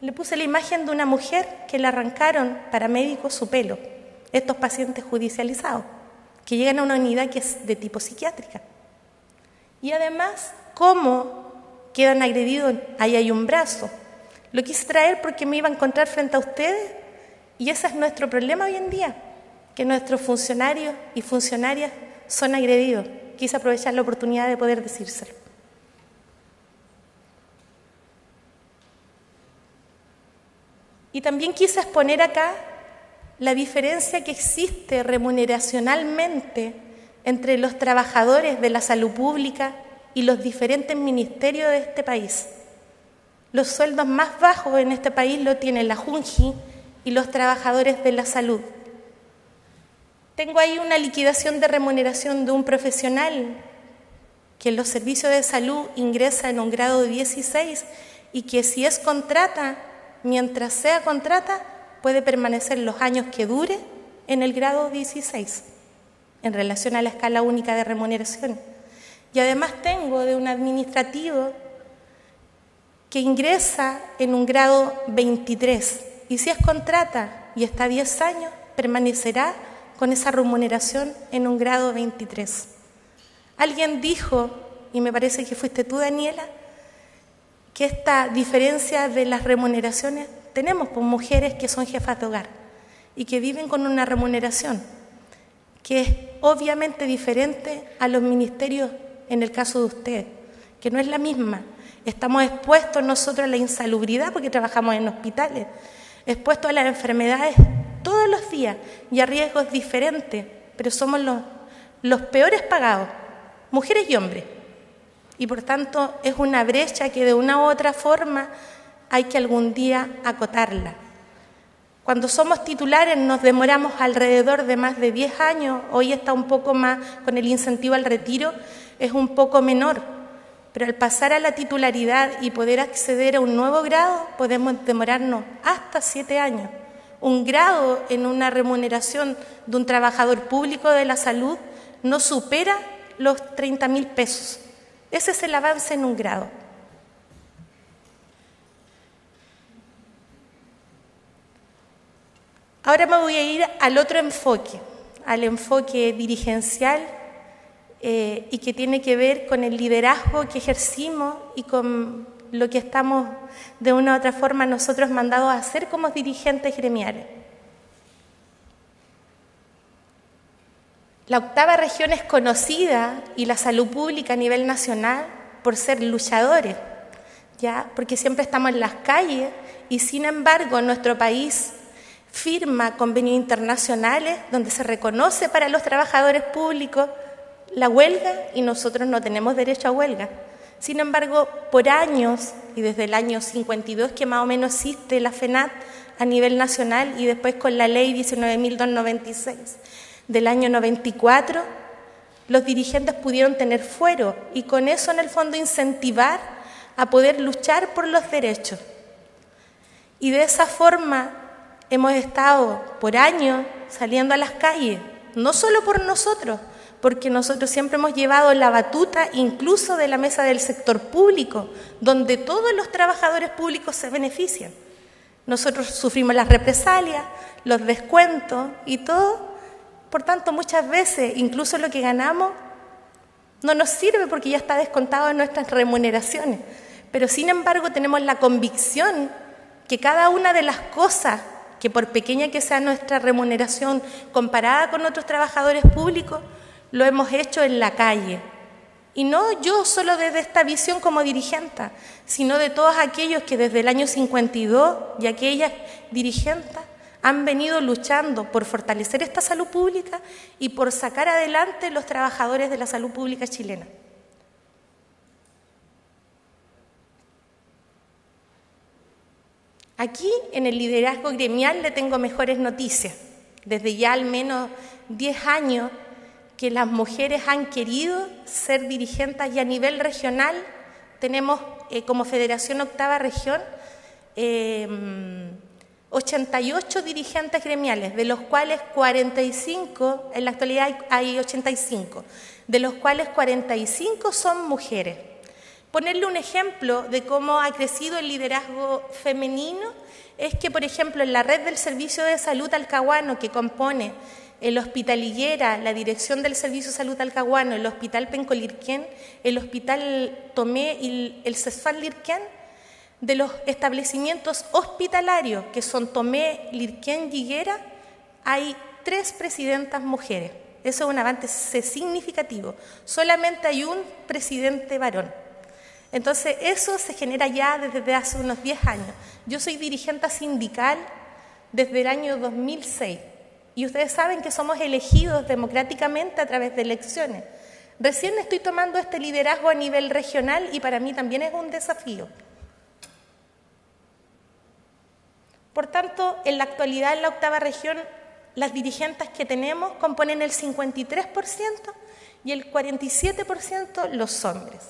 Le puse la imagen de una mujer que le arrancaron paramédicos su pelo, estos pacientes judicializados, que llegan a una unidad que es de tipo psiquiátrica. Y además, ¿cómo quedan agredidos? Ahí hay un brazo. Lo quise traer porque me iba a encontrar frente a ustedes y ese es nuestro problema hoy en día, que nuestros funcionarios y funcionarias son agredidos. Quise aprovechar la oportunidad de poder decírselo. Y también quise exponer acá la diferencia que existe remuneracionalmente entre los trabajadores de la salud pública y los diferentes ministerios de este país. Los sueldos más bajos en este país lo tienen la Junji y los trabajadores de la salud. Tengo ahí una liquidación de remuneración de un profesional que en los servicios de salud ingresa en un grado de 16 y que si es contrata, mientras sea contrata, puede permanecer los años que dure en el grado 16 en relación a la escala única de remuneración. Y además tengo de un administrativo que ingresa en un grado 23 y si es contrata y está 10 años, permanecerá con esa remuneración en un grado 23. Alguien dijo, y me parece que fuiste tú, Daniela, que esta diferencia de las remuneraciones tenemos por mujeres que son jefas de hogar y que viven con una remuneración que es obviamente diferente a los ministerios en el caso de ustedes, que no es la misma. Estamos expuestos nosotros a la insalubridad porque trabajamos en hospitales, expuestos a las enfermedades todos los días y a riesgos diferentes, pero somos los peores pagados, mujeres y hombres. Y por tanto es una brecha que de una u otra forma hay que algún día acotarla. Cuando somos titulares nos demoramos alrededor de más de 10 años, hoy está un poco más, con el incentivo al retiro, es un poco menor, pero al pasar a la titularidad y poder acceder a un nuevo grado podemos demorarnos hasta 7 años. Un grado en una remuneración de un trabajador público de la salud no supera los 30.000 pesos. Ese es el avance en un grado. Ahora me voy a ir al otro enfoque, al enfoque dirigencial y que tiene que ver con el liderazgo que ejercimos y con lo que estamos de una u otra forma nosotros mandados a hacer como dirigentes gremiales. La octava región es conocida y la salud pública a nivel nacional por ser luchadores, ¿ya? Porque siempre estamos en las calles y sin embargo nuestro país firma convenios internacionales donde se reconoce para los trabajadores públicos la huelga y nosotros no tenemos derecho a huelga. Sin embargo, por años, y desde el año 52 que más o menos existe la FENAT a nivel nacional y después con la ley 19.296 del año 94, los dirigentes pudieron tener fuero y con eso en el fondo incentivar a poder luchar por los derechos. Y de esa forma hemos estado por años saliendo a las calles, no solo por nosotros, porque nosotros siempre hemos llevado la batuta incluso de la mesa del sector público, donde todos los trabajadores públicos se benefician. Nosotros sufrimos las represalias, los descuentos y todo. Por tanto, muchas veces, incluso lo que ganamos, no nos sirve porque ya está descontado en nuestras remuneraciones. Pero, sin embargo, tenemos la convicción que cada una de las cosas, que por pequeña que sea nuestra remuneración comparada con otros trabajadores públicos, lo hemos hecho en la calle. Y no yo solo desde esta visión como dirigente, sino de todos aquellos que desde el año 52 y aquellas dirigentes han venido luchando por fortalecer esta salud pública y por sacar adelante los trabajadores de la salud pública chilena. Aquí, en el liderazgo gremial, le tengo mejores noticias. Desde ya al menos 10 años que las mujeres han querido ser dirigentes y a nivel regional tenemos como Federación Octava Región 88 dirigentes gremiales, de los cuales 45, en la actualidad hay 85, de los cuales 45 son mujeres. Ponerle un ejemplo de cómo ha crecido el liderazgo femenino es que, por ejemplo, en la red del Servicio de Salud Talcahuano, que compone el Hospital Higuera, la Dirección del Servicio de Salud Talcahuano, el Hospital Penco-Lirquén, el Hospital Tomé y el CESFAL Lirquén, de los establecimientos hospitalarios, que son Tomé, Lirquén y Higuera, hay 3 presidentas mujeres. Eso es un avance significativo. Solamente hay un presidente varón. Entonces, eso se genera ya desde hace unos 10 años. Yo soy dirigente sindical desde el año 2006 y ustedes saben que somos elegidos democráticamente a través de elecciones. Recién estoy tomando este liderazgo a nivel regional y para mí también es un desafío. Por tanto, en la actualidad en la octava región, las dirigentes que tenemos componen el 53% y el 47% los hombres.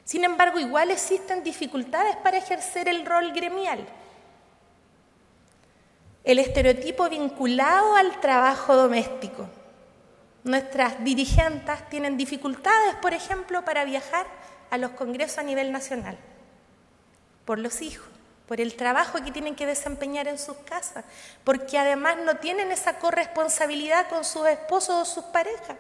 Sin embargo, igual existen dificultades para ejercer el rol gremial. El estereotipo vinculado al trabajo doméstico. Nuestras dirigentes tienen dificultades, por ejemplo, para viajar a los congresos a nivel nacional, por los hijos, por el trabajo que tienen que desempeñar en sus casas, porque además no tienen esa corresponsabilidad con sus esposos o sus parejas,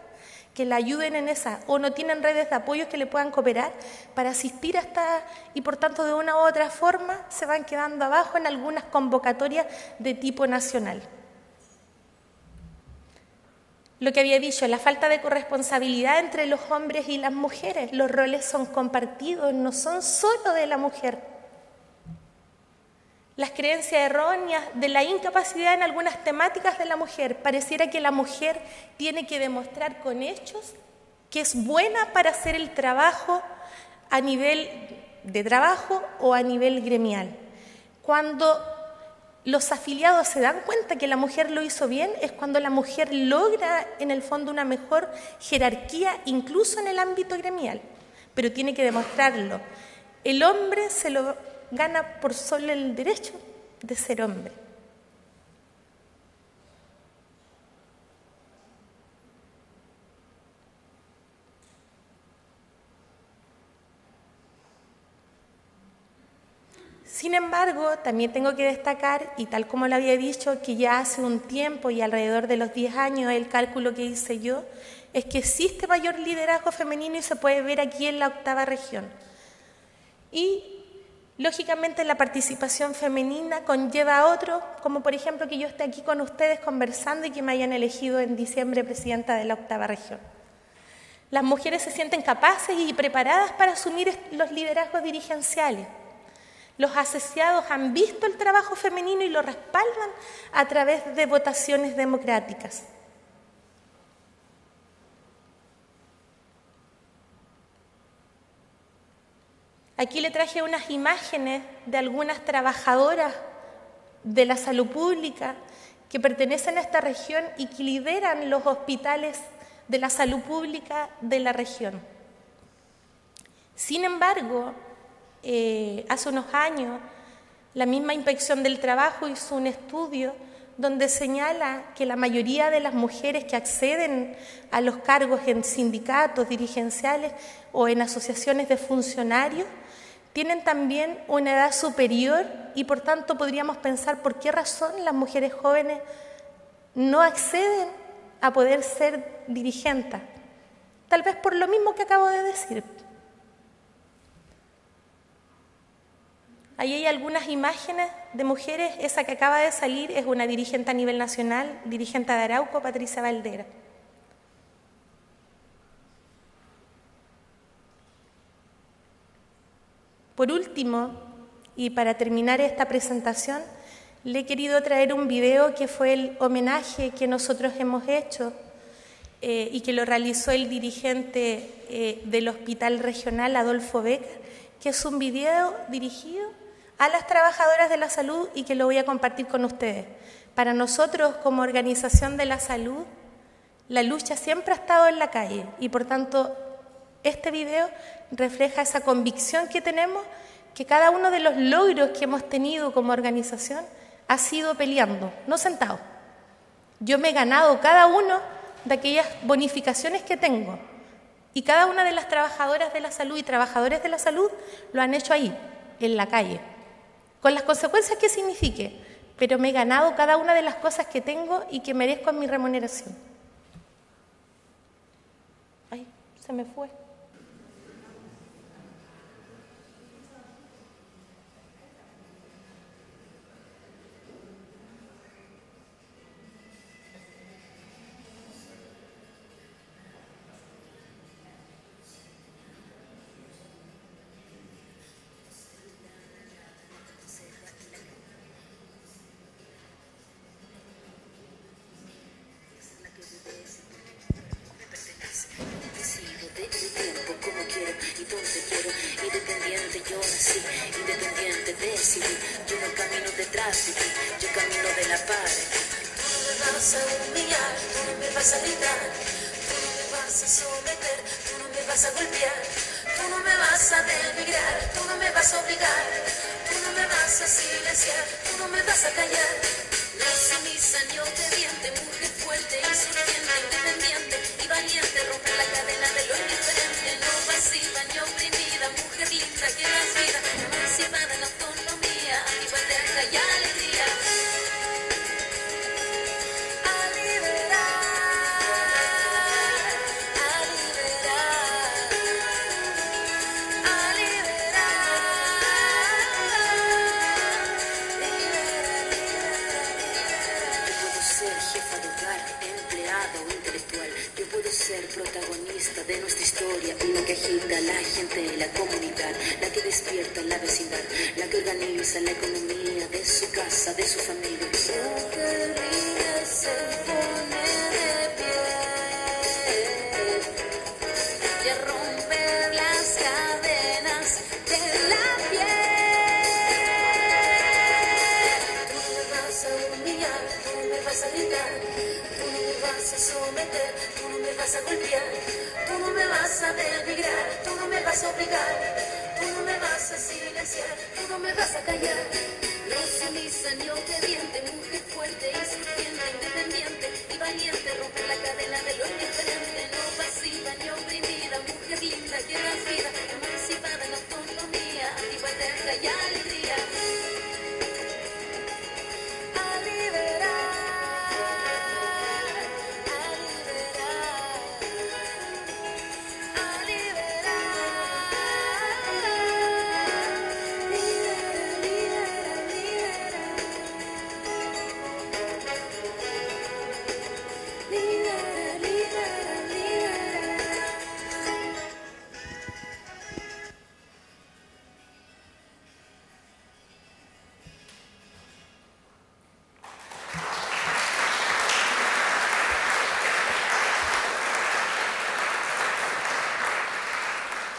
que la ayuden en esa, o no tienen redes de apoyo que le puedan cooperar para asistir a esta, y por tanto de una u otra forma se van quedando abajo en algunas convocatorias de tipo nacional. Lo que había dicho, la falta de corresponsabilidad entre los hombres y las mujeres, los roles son compartidos, no son solo de la mujer. Las creencias erróneas de la incapacidad en algunas temáticas de la mujer. Pareciera que la mujer tiene que demostrar con hechos que es buena para hacer el trabajo a nivel de trabajo o a nivel gremial. Cuando los afiliados se dan cuenta que la mujer lo hizo bien, es cuando la mujer logra en el fondo una mejor jerarquía, incluso en el ámbito gremial, pero tiene que demostrarlo. El hombre se lo gana por solo el derecho de ser hombre. Sin embargo, también tengo que destacar, y tal como lo había dicho, que ya hace un tiempo y alrededor de los 10 años, el cálculo que hice yo, es que existe mayor liderazgo femenino y se puede ver aquí en la octava región. Y Lógicamente la participación femenina conlleva a otro, como por ejemplo que yo esté aquí con ustedes conversando y que me hayan elegido en diciembre presidenta de la 8ª región. Las mujeres se sienten capaces y preparadas para asumir los liderazgos dirigenciales. Los asociados han visto el trabajo femenino y lo respaldan a través de votaciones democráticas. Aquí le traje unas imágenes de algunas trabajadoras de la salud pública que pertenecen a esta región y que lideran los hospitales de la salud pública de la región. Sin embargo, hace unos años, la misma Inspección del Trabajo hizo un estudio donde señala que la mayoría de las mujeres que acceden a los cargos en sindicatos dirigenciales o en asociaciones de funcionarios tienen también una edad superior y por tanto podríamos pensar por qué razón las mujeres jóvenes no acceden a poder ser dirigentes. Tal vez por lo mismo que acabo de decir. Ahí hay algunas imágenes de mujeres. Esa que acaba de salir es una dirigente a nivel nacional, dirigente de Arauco, Patricia Valdera. Por último, y para terminar esta presentación, le he querido traer un video que fue el homenaje que nosotros hemos hecho y que lo realizó el dirigente del Hospital Regional, Adolfo Becker, que es un video dirigido a las trabajadoras de la salud y que lo voy a compartir con ustedes. Para nosotros, como organización de la salud, la lucha siempre ha estado en la calle y, por tanto, este video refleja esa convicción que tenemos, que cada uno de los logros que hemos tenido como organización ha sido peleando, no sentado. Yo me he ganado cada uno de aquellas bonificaciones que tengo y cada una de las trabajadoras de la salud y trabajadores de la salud lo han hecho ahí, en la calle, con las consecuencias que signifique, pero me he ganado cada una de las cosas que tengo y que merezco en mi remuneración. Ay, se me fue.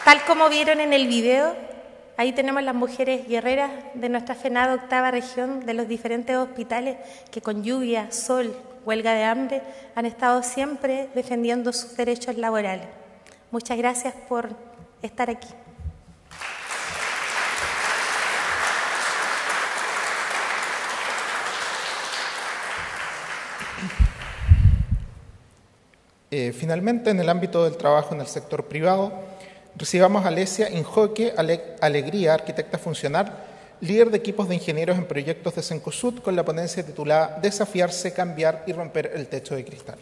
Tal como vieron en el video, ahí tenemos las mujeres guerreras de nuestra FENADO octava región, de los diferentes hospitales que con lluvia, sol, huelga de hambre han estado siempre defendiendo sus derechos laborales. Muchas gracias por estar aquí. Finalmente, en el ámbito del trabajo en el sector privado, recibamos a Alesia Injoque Alegría, arquitecta funcional, líder de equipos de ingenieros en proyectos de Cencosud, con la ponencia titulada Desafiarse, cambiar y romper el techo de cristal.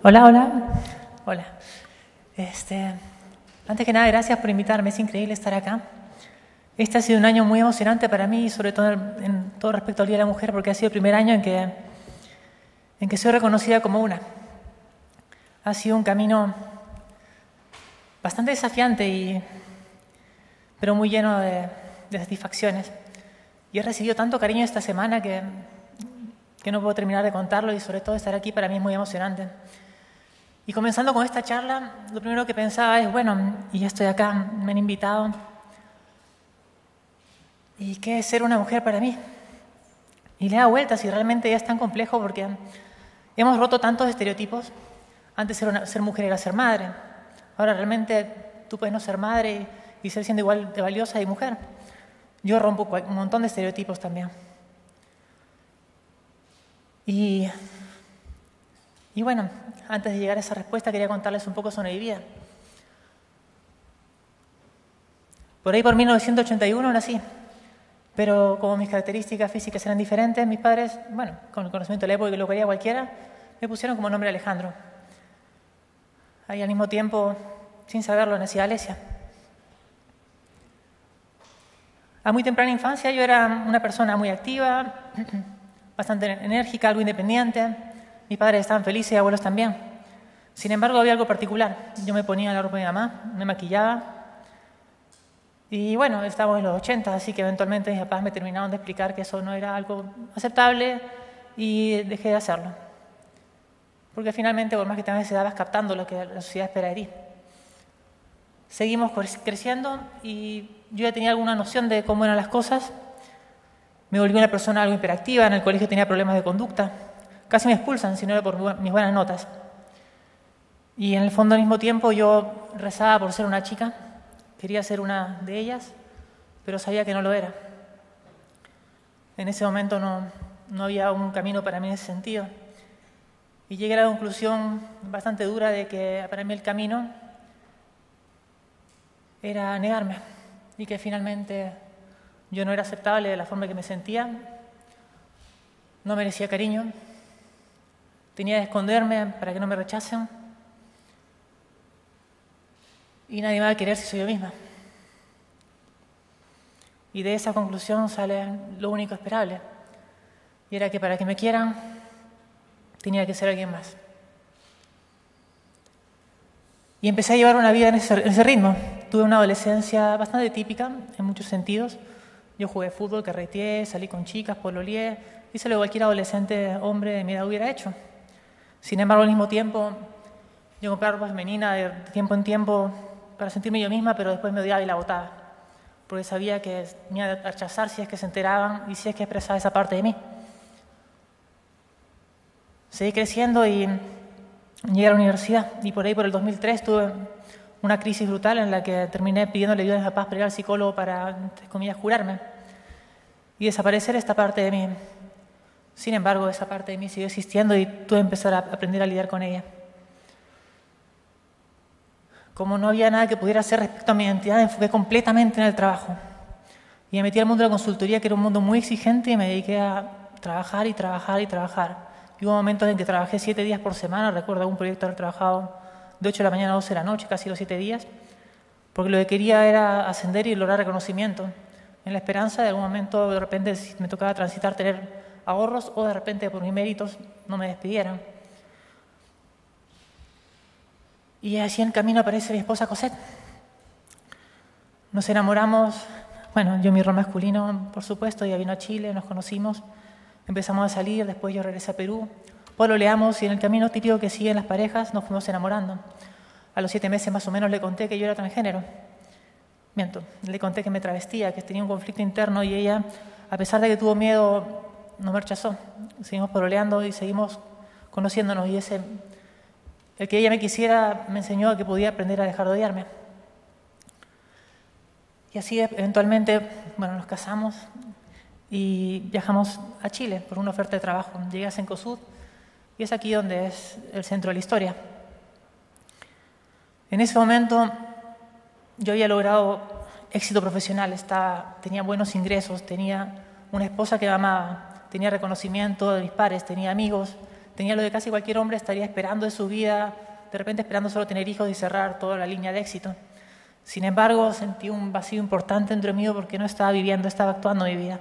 Hola, hola. Hola. Antes que nada, gracias por invitarme. Es increíble estar acá. Este ha sido un año muy emocionante para mí, sobre todo en todo respecto al Día de la Mujer, porque ha sido el primer año en que soy reconocida como una. Ha sido un camino bastante desafiante, pero muy lleno de satisfacciones. Y he recibido tanto cariño esta semana que no puedo terminar de contarlo, y sobre todo estar aquí para mí es muy emocionante. Y comenzando con esta charla, lo primero que pensaba es, bueno, y ya estoy acá, me han invitado. ¿Y qué es ser una mujer para mí? Y le da vueltas y realmente ya es tan complejo porque hemos roto tantos estereotipos. Antes ser mujer era ser madre. Ahora realmente tú puedes no ser madre y ser siendo igual de valiosa y mujer. Yo rompo un montón de estereotipos también. Y bueno, antes de llegar a esa respuesta quería contarles un poco sobre mi vida. Por ahí por 1981 nací, pero como mis características físicas eran diferentes, mis padres, bueno, con el conocimiento de la época que lo quería cualquiera, me pusieron como nombre Alejandro. Ahí al mismo tiempo, sin saberlo, nací Alesia. A muy temprana infancia yo era una persona muy activa, bastante enérgica, algo independiente. Mis padres estaban felices y abuelos también. Sin embargo, había algo particular. Yo me ponía la ropa de mi mamá, me maquillaba. Y bueno, estábamos en los 80, así que eventualmente mis papás me terminaron de explicar que eso no era algo aceptable y dejé de hacerlo. Porque finalmente, por más que tengas esa edad, vas captando lo que la sociedad espera de ti. Seguimos creciendo y yo ya tenía alguna noción de cómo eran las cosas. Me volví una persona algo hiperactiva, en el colegio tenía problemas de conducta. Casi me expulsan si no era por mis buenas notas. Y en el fondo, al mismo tiempo, yo rezaba por ser una chica. Quería ser una de ellas, pero sabía que no lo era. En ese momento no había un camino para mí en ese sentido. Y llegué a la conclusión bastante dura de que para mí el camino era negarme y que finalmente yo no era aceptable de la forma que me sentía, no merecía cariño, tenía que esconderme para que no me rechacen y nadie me va a querer si soy yo misma. Y de esa conclusión sale lo único esperable, y era que para que me quieran tenía que ser alguien más. Y empecé a llevar una vida en ese ritmo. Tuve una adolescencia bastante típica en muchos sentidos. Yo jugué fútbol, carreteé, salí con chicas, pololeé, hice lo que cualquier adolescente hombre de mi edad hubiera hecho. Sin embargo, al mismo tiempo, yo compraba ropa femenina de tiempo en tiempo para sentirme yo misma, pero después me odiaba y la botaba, porque sabía que me iba a rechazar si es que se enteraban y si es que expresaba esa parte de mí. Seguí creciendo y llegué a la universidad, y por ahí, por el 2003, tuve una crisis brutal en la que terminé pidiéndole ayuda a mis papás para ir al psicólogo para, entre comillas, curarme y desaparecer esta parte de mí. Sin embargo, esa parte de mí siguió existiendo y tuve que empezar a aprender a lidiar con ella. Como no había nada que pudiera hacer respecto a mi identidad, me enfoqué completamente en el trabajo. Y me metí al mundo de la consultoría, que era un mundo muy exigente, y me dediqué a trabajar y trabajar y trabajar. Y hubo momentos en que trabajé 7 días por semana. Recuerdo algún proyecto haber trabajado de 8 de la mañana a 12 de la noche, casi los 7 días, porque lo que quería era ascender y lograr reconocimiento, en la esperanza de algún momento, de repente, si me tocaba transitar, tener ahorros, o de repente por mis méritos no me despidieran. Y así en camino aparece mi esposa Cosette. Nos enamoramos bueno, yo mi rol masculino, por supuesto, ella vino a Chile, nos conocimos, empezamos a salir, después yo regresé a Perú, pololeamos y en el camino típico que siguen las parejas nos fuimos enamorando. A los 7 meses más o menos le conté que yo era transgénero. Miento, le conté que me travestía, que tenía un conflicto interno y ella, a pesar de que tuvo miedo, no me rechazó. Seguimos pololeando y seguimos conociéndonos y el que ella me quisiera me enseñó a que podía aprender a dejar de odiarme. Y así eventualmente, bueno, nos casamos y viajamos a Chile por una oferta de trabajo. Llegué a Cencosud y es aquí donde es el centro de la historia. En ese momento yo había logrado éxito profesional, tenía buenos ingresos, tenía una esposa que me amaba, tenía reconocimiento de mis pares, tenía amigos, tenía lo que casi cualquier hombre estaría esperando de su vida, de repente esperando solo tener hijos y cerrar toda la línea de éxito. Sin embargo, sentí un vacío importante dentro mío porque no estaba viviendo, estaba actuando mi vida.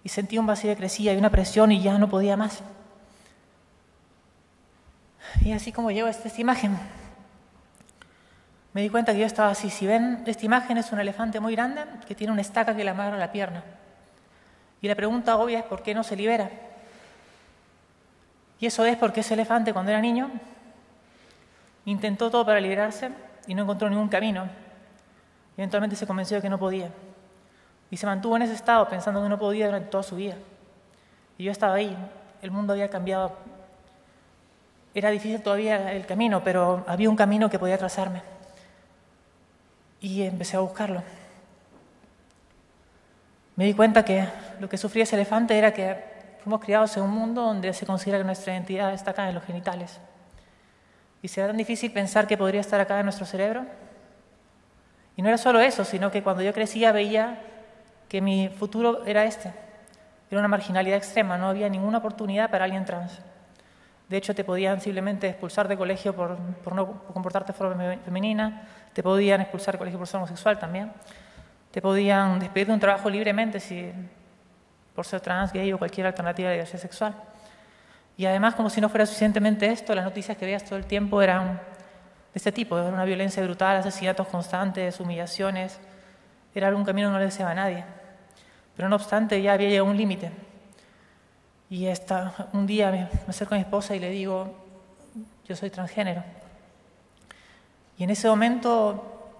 Y sentí un vacío que crecía y una presión y ya no podía más. Y así como llevo esta imagen, me di cuenta que yo estaba así. Si ven, esta imagen es un elefante muy grande que tiene una estaca que le amarra la pierna. Y la pregunta obvia es ¿por qué no se libera? Y eso es porque ese elefante cuando era niño intentó todo para liberarse y no encontró ningún camino. Y eventualmente se convenció de que no podía. Y se mantuvo en ese estado pensando que no podía durante toda su vida. Y yo estaba ahí, el mundo había cambiado. Era difícil todavía el camino, pero había un camino que podía trazarme. Y empecé a buscarlo. Me di cuenta que lo que sufría ese elefante era que fuimos criados en un mundo donde se considera que nuestra identidad está acá en los genitales. Y será tan difícil pensar que podría estar acá en nuestro cerebro. Y no era solo eso, sino que cuando yo crecía veía que mi futuro era este. Era una marginalidad extrema, no había ninguna oportunidad para alguien trans. De hecho, te podían simplemente expulsar de colegio por no comportarte de forma femenina, te podían expulsar de colegio por ser homosexual también, te podían despedir de un trabajo libremente por ser trans, gay o cualquier alternativa de diversidad sexual. Y además, como si no fuera suficientemente esto, las noticias que veías todo el tiempo eran de este tipo, era una violencia brutal, asesinatos constantes, humillaciones, era algún camino que no le deseaba a nadie. Pero no obstante, ya había llegado a un límite. Y un día me acerco a mi esposa y le digo, yo soy transgénero. Y en ese momento,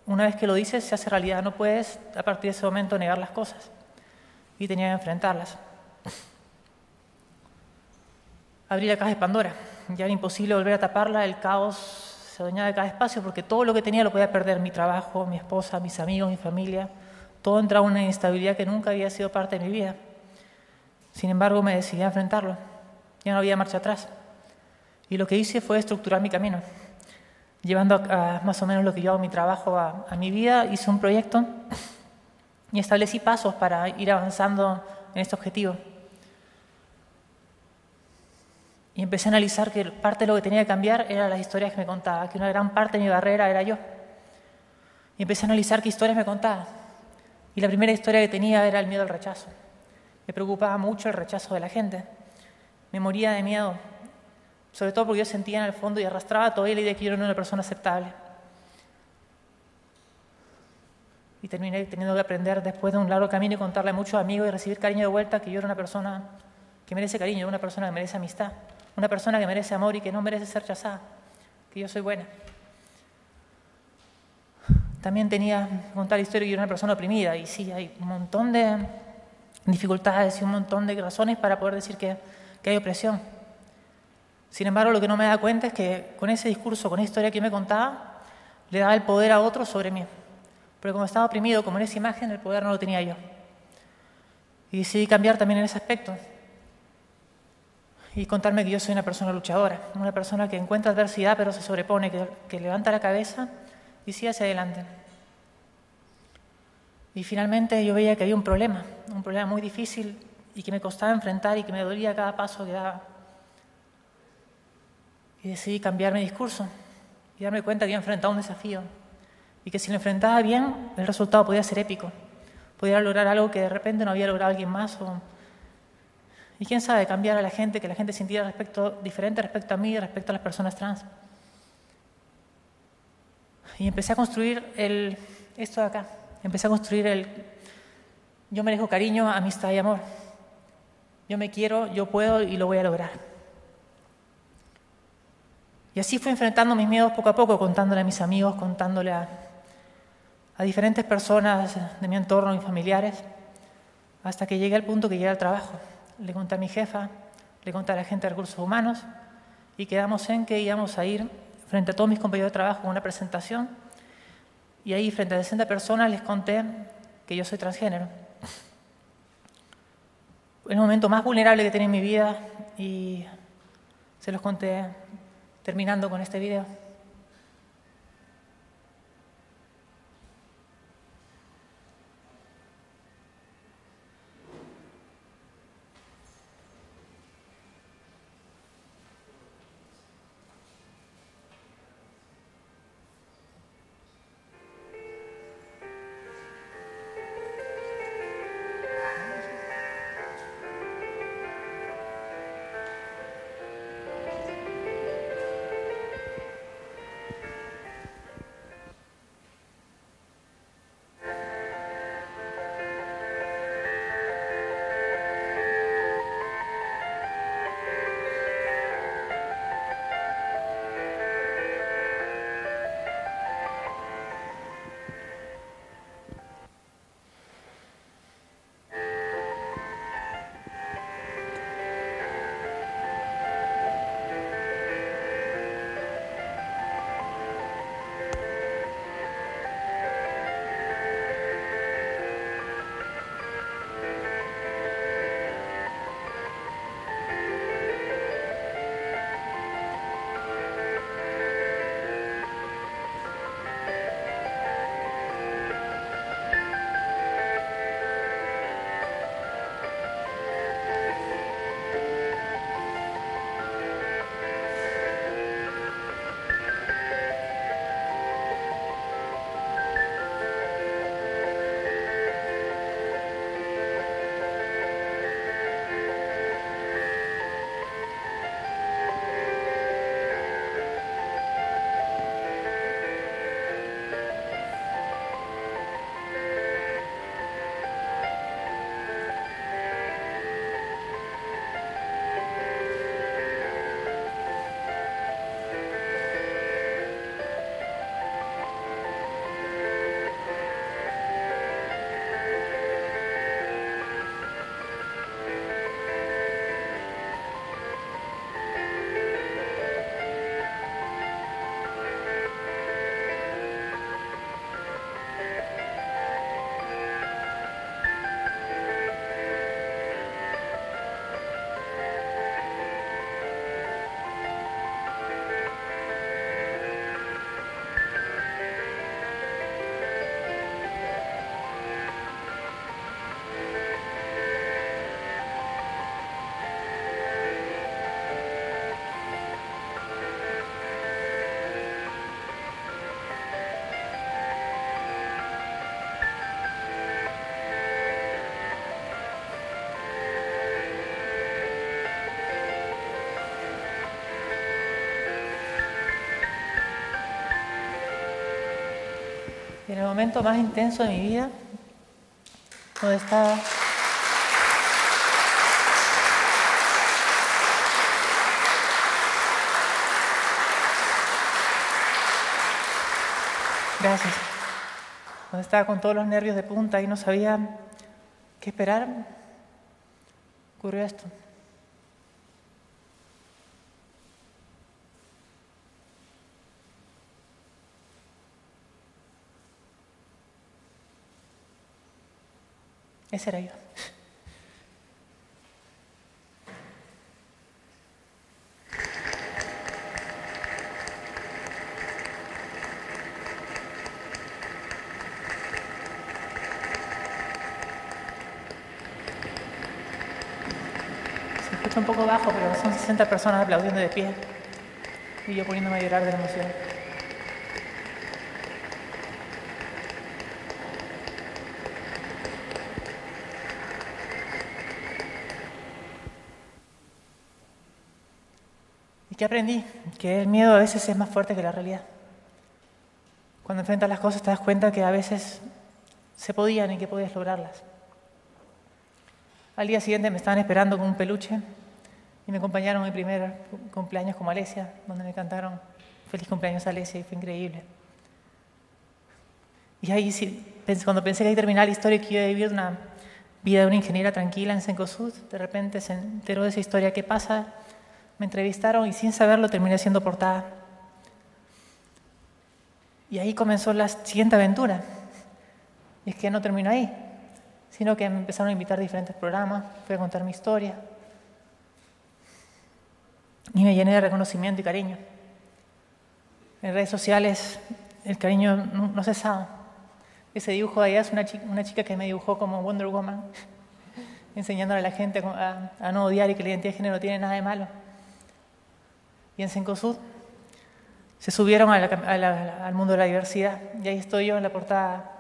una vez que lo dices, se hace realidad. No puedes, a partir de ese momento, negar las cosas. Y tenía que enfrentarlas. Abrí la caja de Pandora. Ya era imposible volver a taparla, el caos se adueñaba de cada espacio porque todo lo que tenía lo podía perder, mi trabajo, mi esposa, mis amigos, mi familia. Todo entraba en una inestabilidad que nunca había sido parte de mi vida. Sin embargo, me decidí a enfrentarlo. Ya no había marcha atrás. Y lo que hice fue estructurar mi camino. Llevando a más o menos lo que yo hago mi trabajo a mi vida, hice un proyecto y establecí pasos para ir avanzando en este objetivo. Y empecé a analizar que parte de lo que tenía que cambiar eran las historias que me contaba, que una gran parte de mi barrera era yo. Y empecé a analizar qué historias me contaba. Y la primera historia que tenía era el miedo al rechazo. Me preocupaba mucho el rechazo de la gente. Me moría de miedo, sobre todo porque yo sentía en el fondo y arrastraba todavía la idea de que yo no era una persona aceptable. Y terminé teniendo que aprender después de un largo camino y contarle a muchos amigos y recibir cariño de vuelta que yo era una persona que merece cariño, una persona que merece amistad, una persona que merece amor y que no merece ser rechazada, que yo soy buena. También tenía que contar la historia de que yo era una persona oprimida y sí, hay un montón de dificultades y un montón de razones para poder decir que hay opresión. Sin embargo, lo que no me da cuenta es que con ese discurso, con esa historia que me contaba, le daba el poder a otros sobre mí. Porque como estaba oprimido, como en esa imagen, el poder no lo tenía yo. Y decidí cambiar también en ese aspecto. Y contarme que yo soy una persona luchadora, una persona que encuentra adversidad pero se sobrepone, que levanta la cabeza y sigue hacia adelante. Y finalmente yo veía que había un problema muy difícil y que me costaba enfrentar y que me dolía cada paso que daba. Y decidí cambiar mi discurso y darme cuenta que había enfrentado un desafío y que si lo enfrentaba bien, el resultado podía ser épico. Podía lograr algo que de repente no había logrado alguien más. Y quién sabe, cambiar a la gente, que la gente sintiera diferente respecto a mí y respecto a las personas trans. Y empecé a construir esto de acá. empecé a construir el yo merezco cariño, amistad y amor. Yo me quiero, yo puedo y lo voy a lograr. Y así fui enfrentando mis miedos poco a poco, contándole a mis amigos, contándole a diferentes personas de mi entorno, mis familiares, hasta que llegué al punto que llegué al trabajo. Le conté a mi jefa, le conté a la gente de recursos humanos y quedamos en que íbamos a ir frente a todos mis compañeros de trabajo con una presentación y ahí frente a 60 personas les conté que yo soy transgénero. El momento más vulnerable que tenía en mi vida y se los conté terminando con este video. En el momento más intenso de mi vida, donde estaba gracias, donde estaba con todos los nervios de punta y no sabía qué esperar, ocurrió esto. Ese era yo. Se escucha un poco bajo, pero son 60 personas aplaudiendo de pie y yo poniéndome a llorar de la emoción. ¿Y qué aprendí? Que el miedo a veces es más fuerte que la realidad. Cuando enfrentas las cosas te das cuenta que a veces se podían y que podías lograrlas. Al día siguiente me estaban esperando con un peluche y me acompañaron en mi primer cumpleaños como Alesia, donde me cantaron feliz cumpleaños Alesia y fue increíble. Y ahí sí, cuando pensé que ahí terminaba la historia y que iba a vivir una vida de una ingeniera tranquila en Cencosud, de repente se enteró de esa historia. ¿Qué pasa? Me entrevistaron y sin saberlo terminé siendo portada. Y ahí comenzó la siguiente aventura. Y es que no terminó ahí, sino que me empezaron a invitar a diferentes programas, fui a contar mi historia y me llené de reconocimiento y cariño. En redes sociales el cariño no cesaba. Ese dibujo de allá es una chica que me dibujó como Wonder Woman, enseñándole a la gente a no odiar y que la identidad de género no tiene nada de malo. Y en Cencosud se subieron al mundo de la diversidad y ahí estoy yo en la portada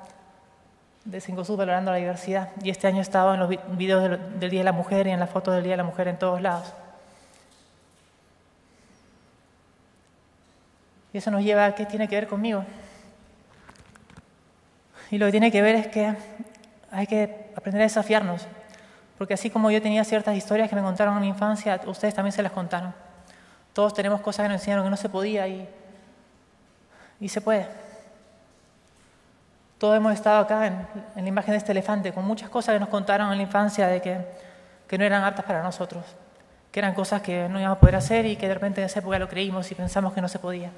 de Cencosud valorando la diversidad. Y este año he estado en los videos del Día de la Mujer y en las fotos del Día de la Mujer en todos lados. Y eso nos lleva a qué tiene que ver conmigo. Y lo que tiene que ver es que hay que aprender a desafiarnos. Porque así como yo tenía ciertas historias que me contaron en mi infancia, ustedes también se las contaron. Todos tenemos cosas que nos enseñaron que no se podía y se puede. Todos hemos estado acá en la imagen de este elefante con muchas cosas que nos contaron en la infancia de que no eran aptas para nosotros, que eran cosas que no íbamos a poder hacer y que de repente en esa época lo creímos y pensamos que no se podía.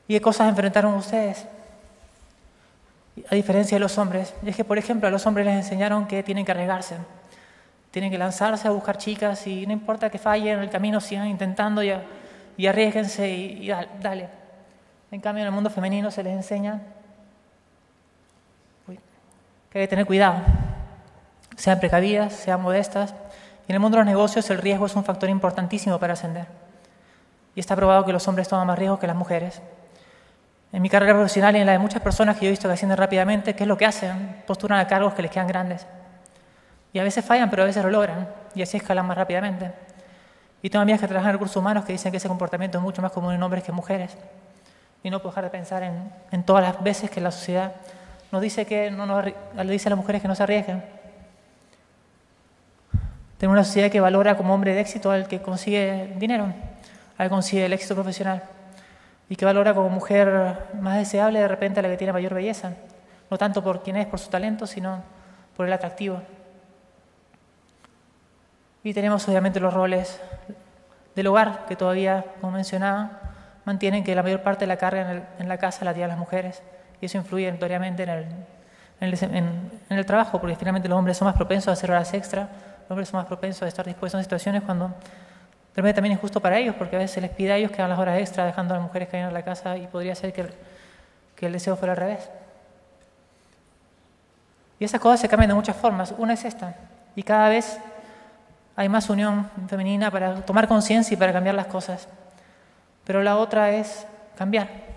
¿Y qué cosas enfrentaron ustedes? A diferencia de los hombres. Y es que, por ejemplo, a los hombres les enseñaron que tienen que arriesgarse, tienen que lanzarse a buscar chicas y no importa que fallen en el camino, sigan intentando y arriésguense y dale. En cambio, en el mundo femenino se les enseña que hay que tener cuidado, sean precavidas, sean modestas. Y en el mundo de los negocios el riesgo es un factor importantísimo para ascender. Y está probado que los hombres toman más riesgos que las mujeres. En mi carrera profesional y en la de muchas personas que yo he visto que ascienden rápidamente, ¿qué es lo que hacen? Postulan a cargos que les quedan grandes. Y a veces fallan, pero a veces lo logran. Y así escalan más rápidamente. Y tengo amigas que trabajan en recursos humanos que dicen que ese comportamiento es mucho más común en hombres que en mujeres. Y no puedo dejar de pensar en todas las veces que la sociedad nos dice le dice a las mujeres que no se arriesguen. Tenemos una sociedad que valora como hombre de éxito al que consigue dinero, al que consigue el éxito profesional. Y que valora como mujer más deseable de repente a la que tiene mayor belleza. No tanto por quién es, por su talento, sino por el atractivo. Y tenemos obviamente los roles del hogar, que todavía, como mencionaba, mantienen que la mayor parte de la carga en la casa la tienen las mujeres. Y eso influye notoriamente en el trabajo, porque finalmente los hombres son más propensos a hacer horas extra, los hombres son más propensos a estar dispuestos en situaciones cuando realmente también es justo para ellos, porque a veces se les pide a ellos que hagan las horas extra dejando a las mujeres que vayan a la casa y podría ser que el deseo fuera al revés. Y esas cosas se cambian de muchas formas. Una es esta, y cada vez hay más unión femenina para tomar conciencia y para cambiar las cosas. Pero la otra es cambiar.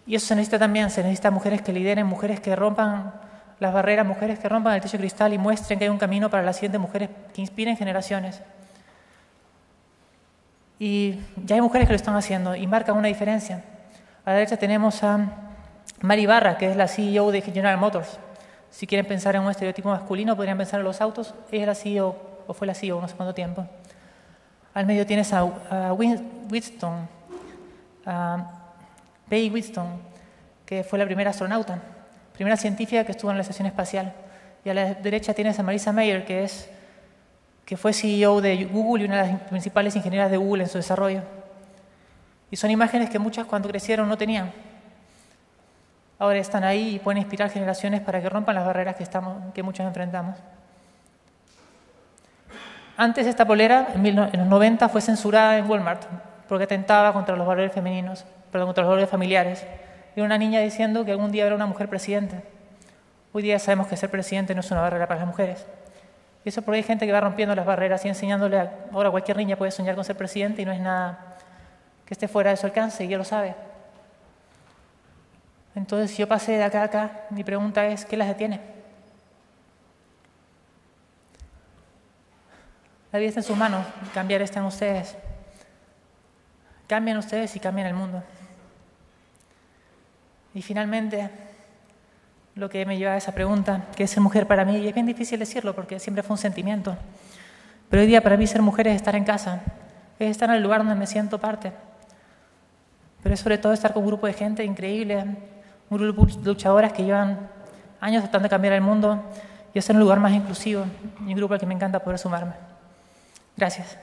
Y eso se necesita también, se necesita mujeres que lideren, mujeres que rompan las barreras, mujeres que rompan el techo de cristal y muestren que hay un camino para las siguientes mujeres que inspiren generaciones. Y ya hay mujeres que lo están haciendo y marcan una diferencia. A la derecha tenemos a Mari Barra, que es la CEO de General Motors. Si quieren pensar en un estereotipo masculino, podrían pensar en los autos. Ella es la CEO, o fue la CEO, no sé cuánto tiempo. Al medio tienes a Whitstone, Peggy Whitstone, que fue la primera astronauta, primera científica que estuvo en la estación espacial. Y a la derecha tienes a Marissa Mayer, que fue CEO de Google y una de las principales ingenieras de Google en su desarrollo. Y son imágenes que muchas cuando crecieron no tenían. Ahora están ahí y pueden inspirar generaciones para que rompan las barreras que muchos enfrentamos. Antes esta polera, en los 90, fue censurada en Walmart porque atentaba contra los valores femeninos, contra los valores familiares. Y una niña diciendo que algún día habrá una mujer presidente. Hoy día sabemos que ser presidente no es una barrera para las mujeres. Y eso porque hay gente que va rompiendo las barreras y enseñándole ahora cualquier niña puede soñar con ser presidente y no es nada que esté fuera de su alcance y ya lo sabe. Entonces, si yo pasé de acá a acá, mi pregunta es, ¿qué las detiene? La vida está en sus manos, cambiar está en ustedes. Cambien ustedes y cambien el mundo. Y finalmente, lo que me lleva a esa pregunta, ¿qué es ser mujer para mí? Y es bien difícil decirlo porque siempre fue un sentimiento. Pero hoy día para mí ser mujer es estar en casa, es estar en el lugar donde me siento parte. Pero es sobre todo estar con un grupo de gente increíble, un grupo de luchadoras que llevan años tratando de cambiar el mundo y hacer un lugar más inclusivo, y un grupo al que me encanta poder sumarme. Gracias.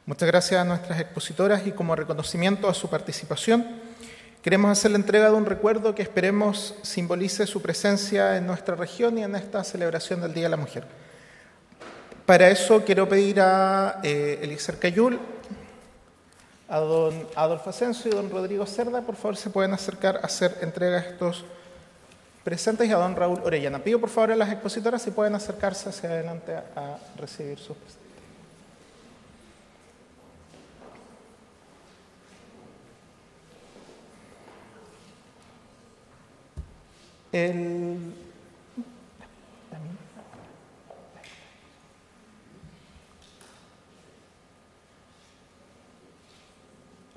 Muchas gracias a nuestras expositoras y como reconocimiento a su participación, queremos hacer la entrega de un recuerdo que esperemos simbolice su presencia en nuestra región y en esta celebración del Día de la Mujer. Para eso quiero pedir a Elixir Cayul, a don Adolfo Asensio y don Rodrigo Cerda, por favor se pueden acercar a hacer entrega a estos presentes, y a don Raúl Orellana. Pido por favor a las expositoras si pueden acercarse hacia adelante a recibir sus presentes. El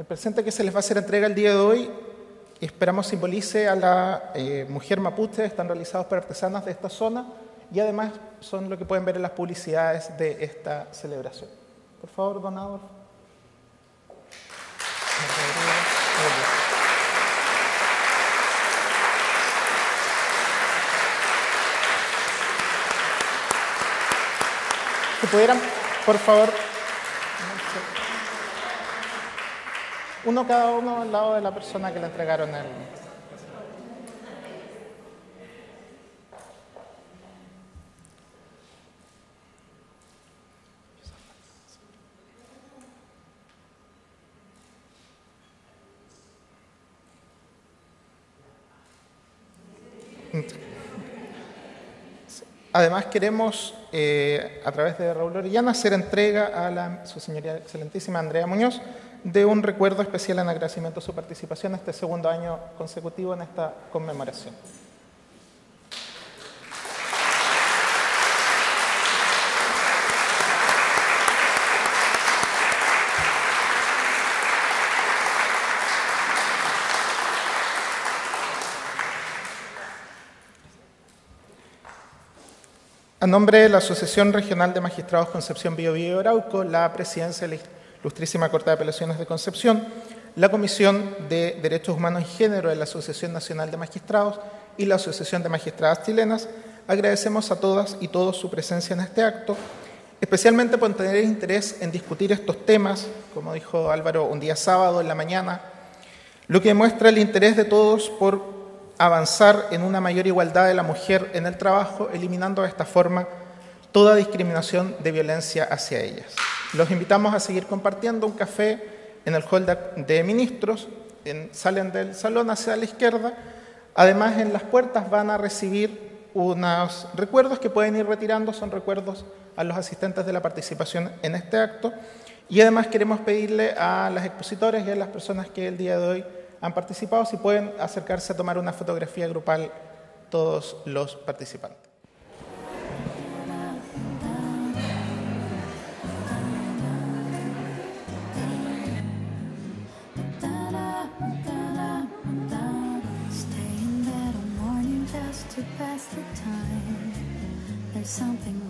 presente que se les va a hacer entrega el día de hoy, esperamos simbolice a la mujer mapuche. Están realizados por artesanas de esta zona y además son lo que pueden ver en las publicidades de esta celebración. Por favor, don Adolfo. Si pudieran, por favor, cada uno al lado de la persona que le entregaron el... Además queremos, a través de Raúl Orellana, hacer entrega a su señoría excelentísima Andrea Muñoz de un recuerdo especial en agradecimiento a su participación este segundo año consecutivo en esta conmemoración. A nombre de la Asociación Regional de Magistrados Concepción Biobío y Arauco, la Presidencia de la Ilustrísima Corte de Apelaciones de Concepción, la Comisión de Derechos Humanos y Género de la Asociación Nacional de Magistrados y la Asociación de Magistradas Chilenas, agradecemos a todas y todos su presencia en este acto, especialmente por tener interés en discutir estos temas, como dijo Álvaro, un día sábado en la mañana, lo que demuestra el interés de todos por avanzar en una mayor igualdad de la mujer en el trabajo, eliminando de esta forma toda discriminación de violencia hacia ellas. Los invitamos a seguir compartiendo un café en el hall de ministros, salen del salón hacia la izquierda. Además, en las puertas van a recibir unos recuerdos que pueden ir retirando, son recuerdos a los asistentes de la participación en este acto. Y además queremos pedirle a las expositores y a las personas que el día de hoy han participado, si pueden acercarse a tomar una fotografía grupal todos los participantes. Something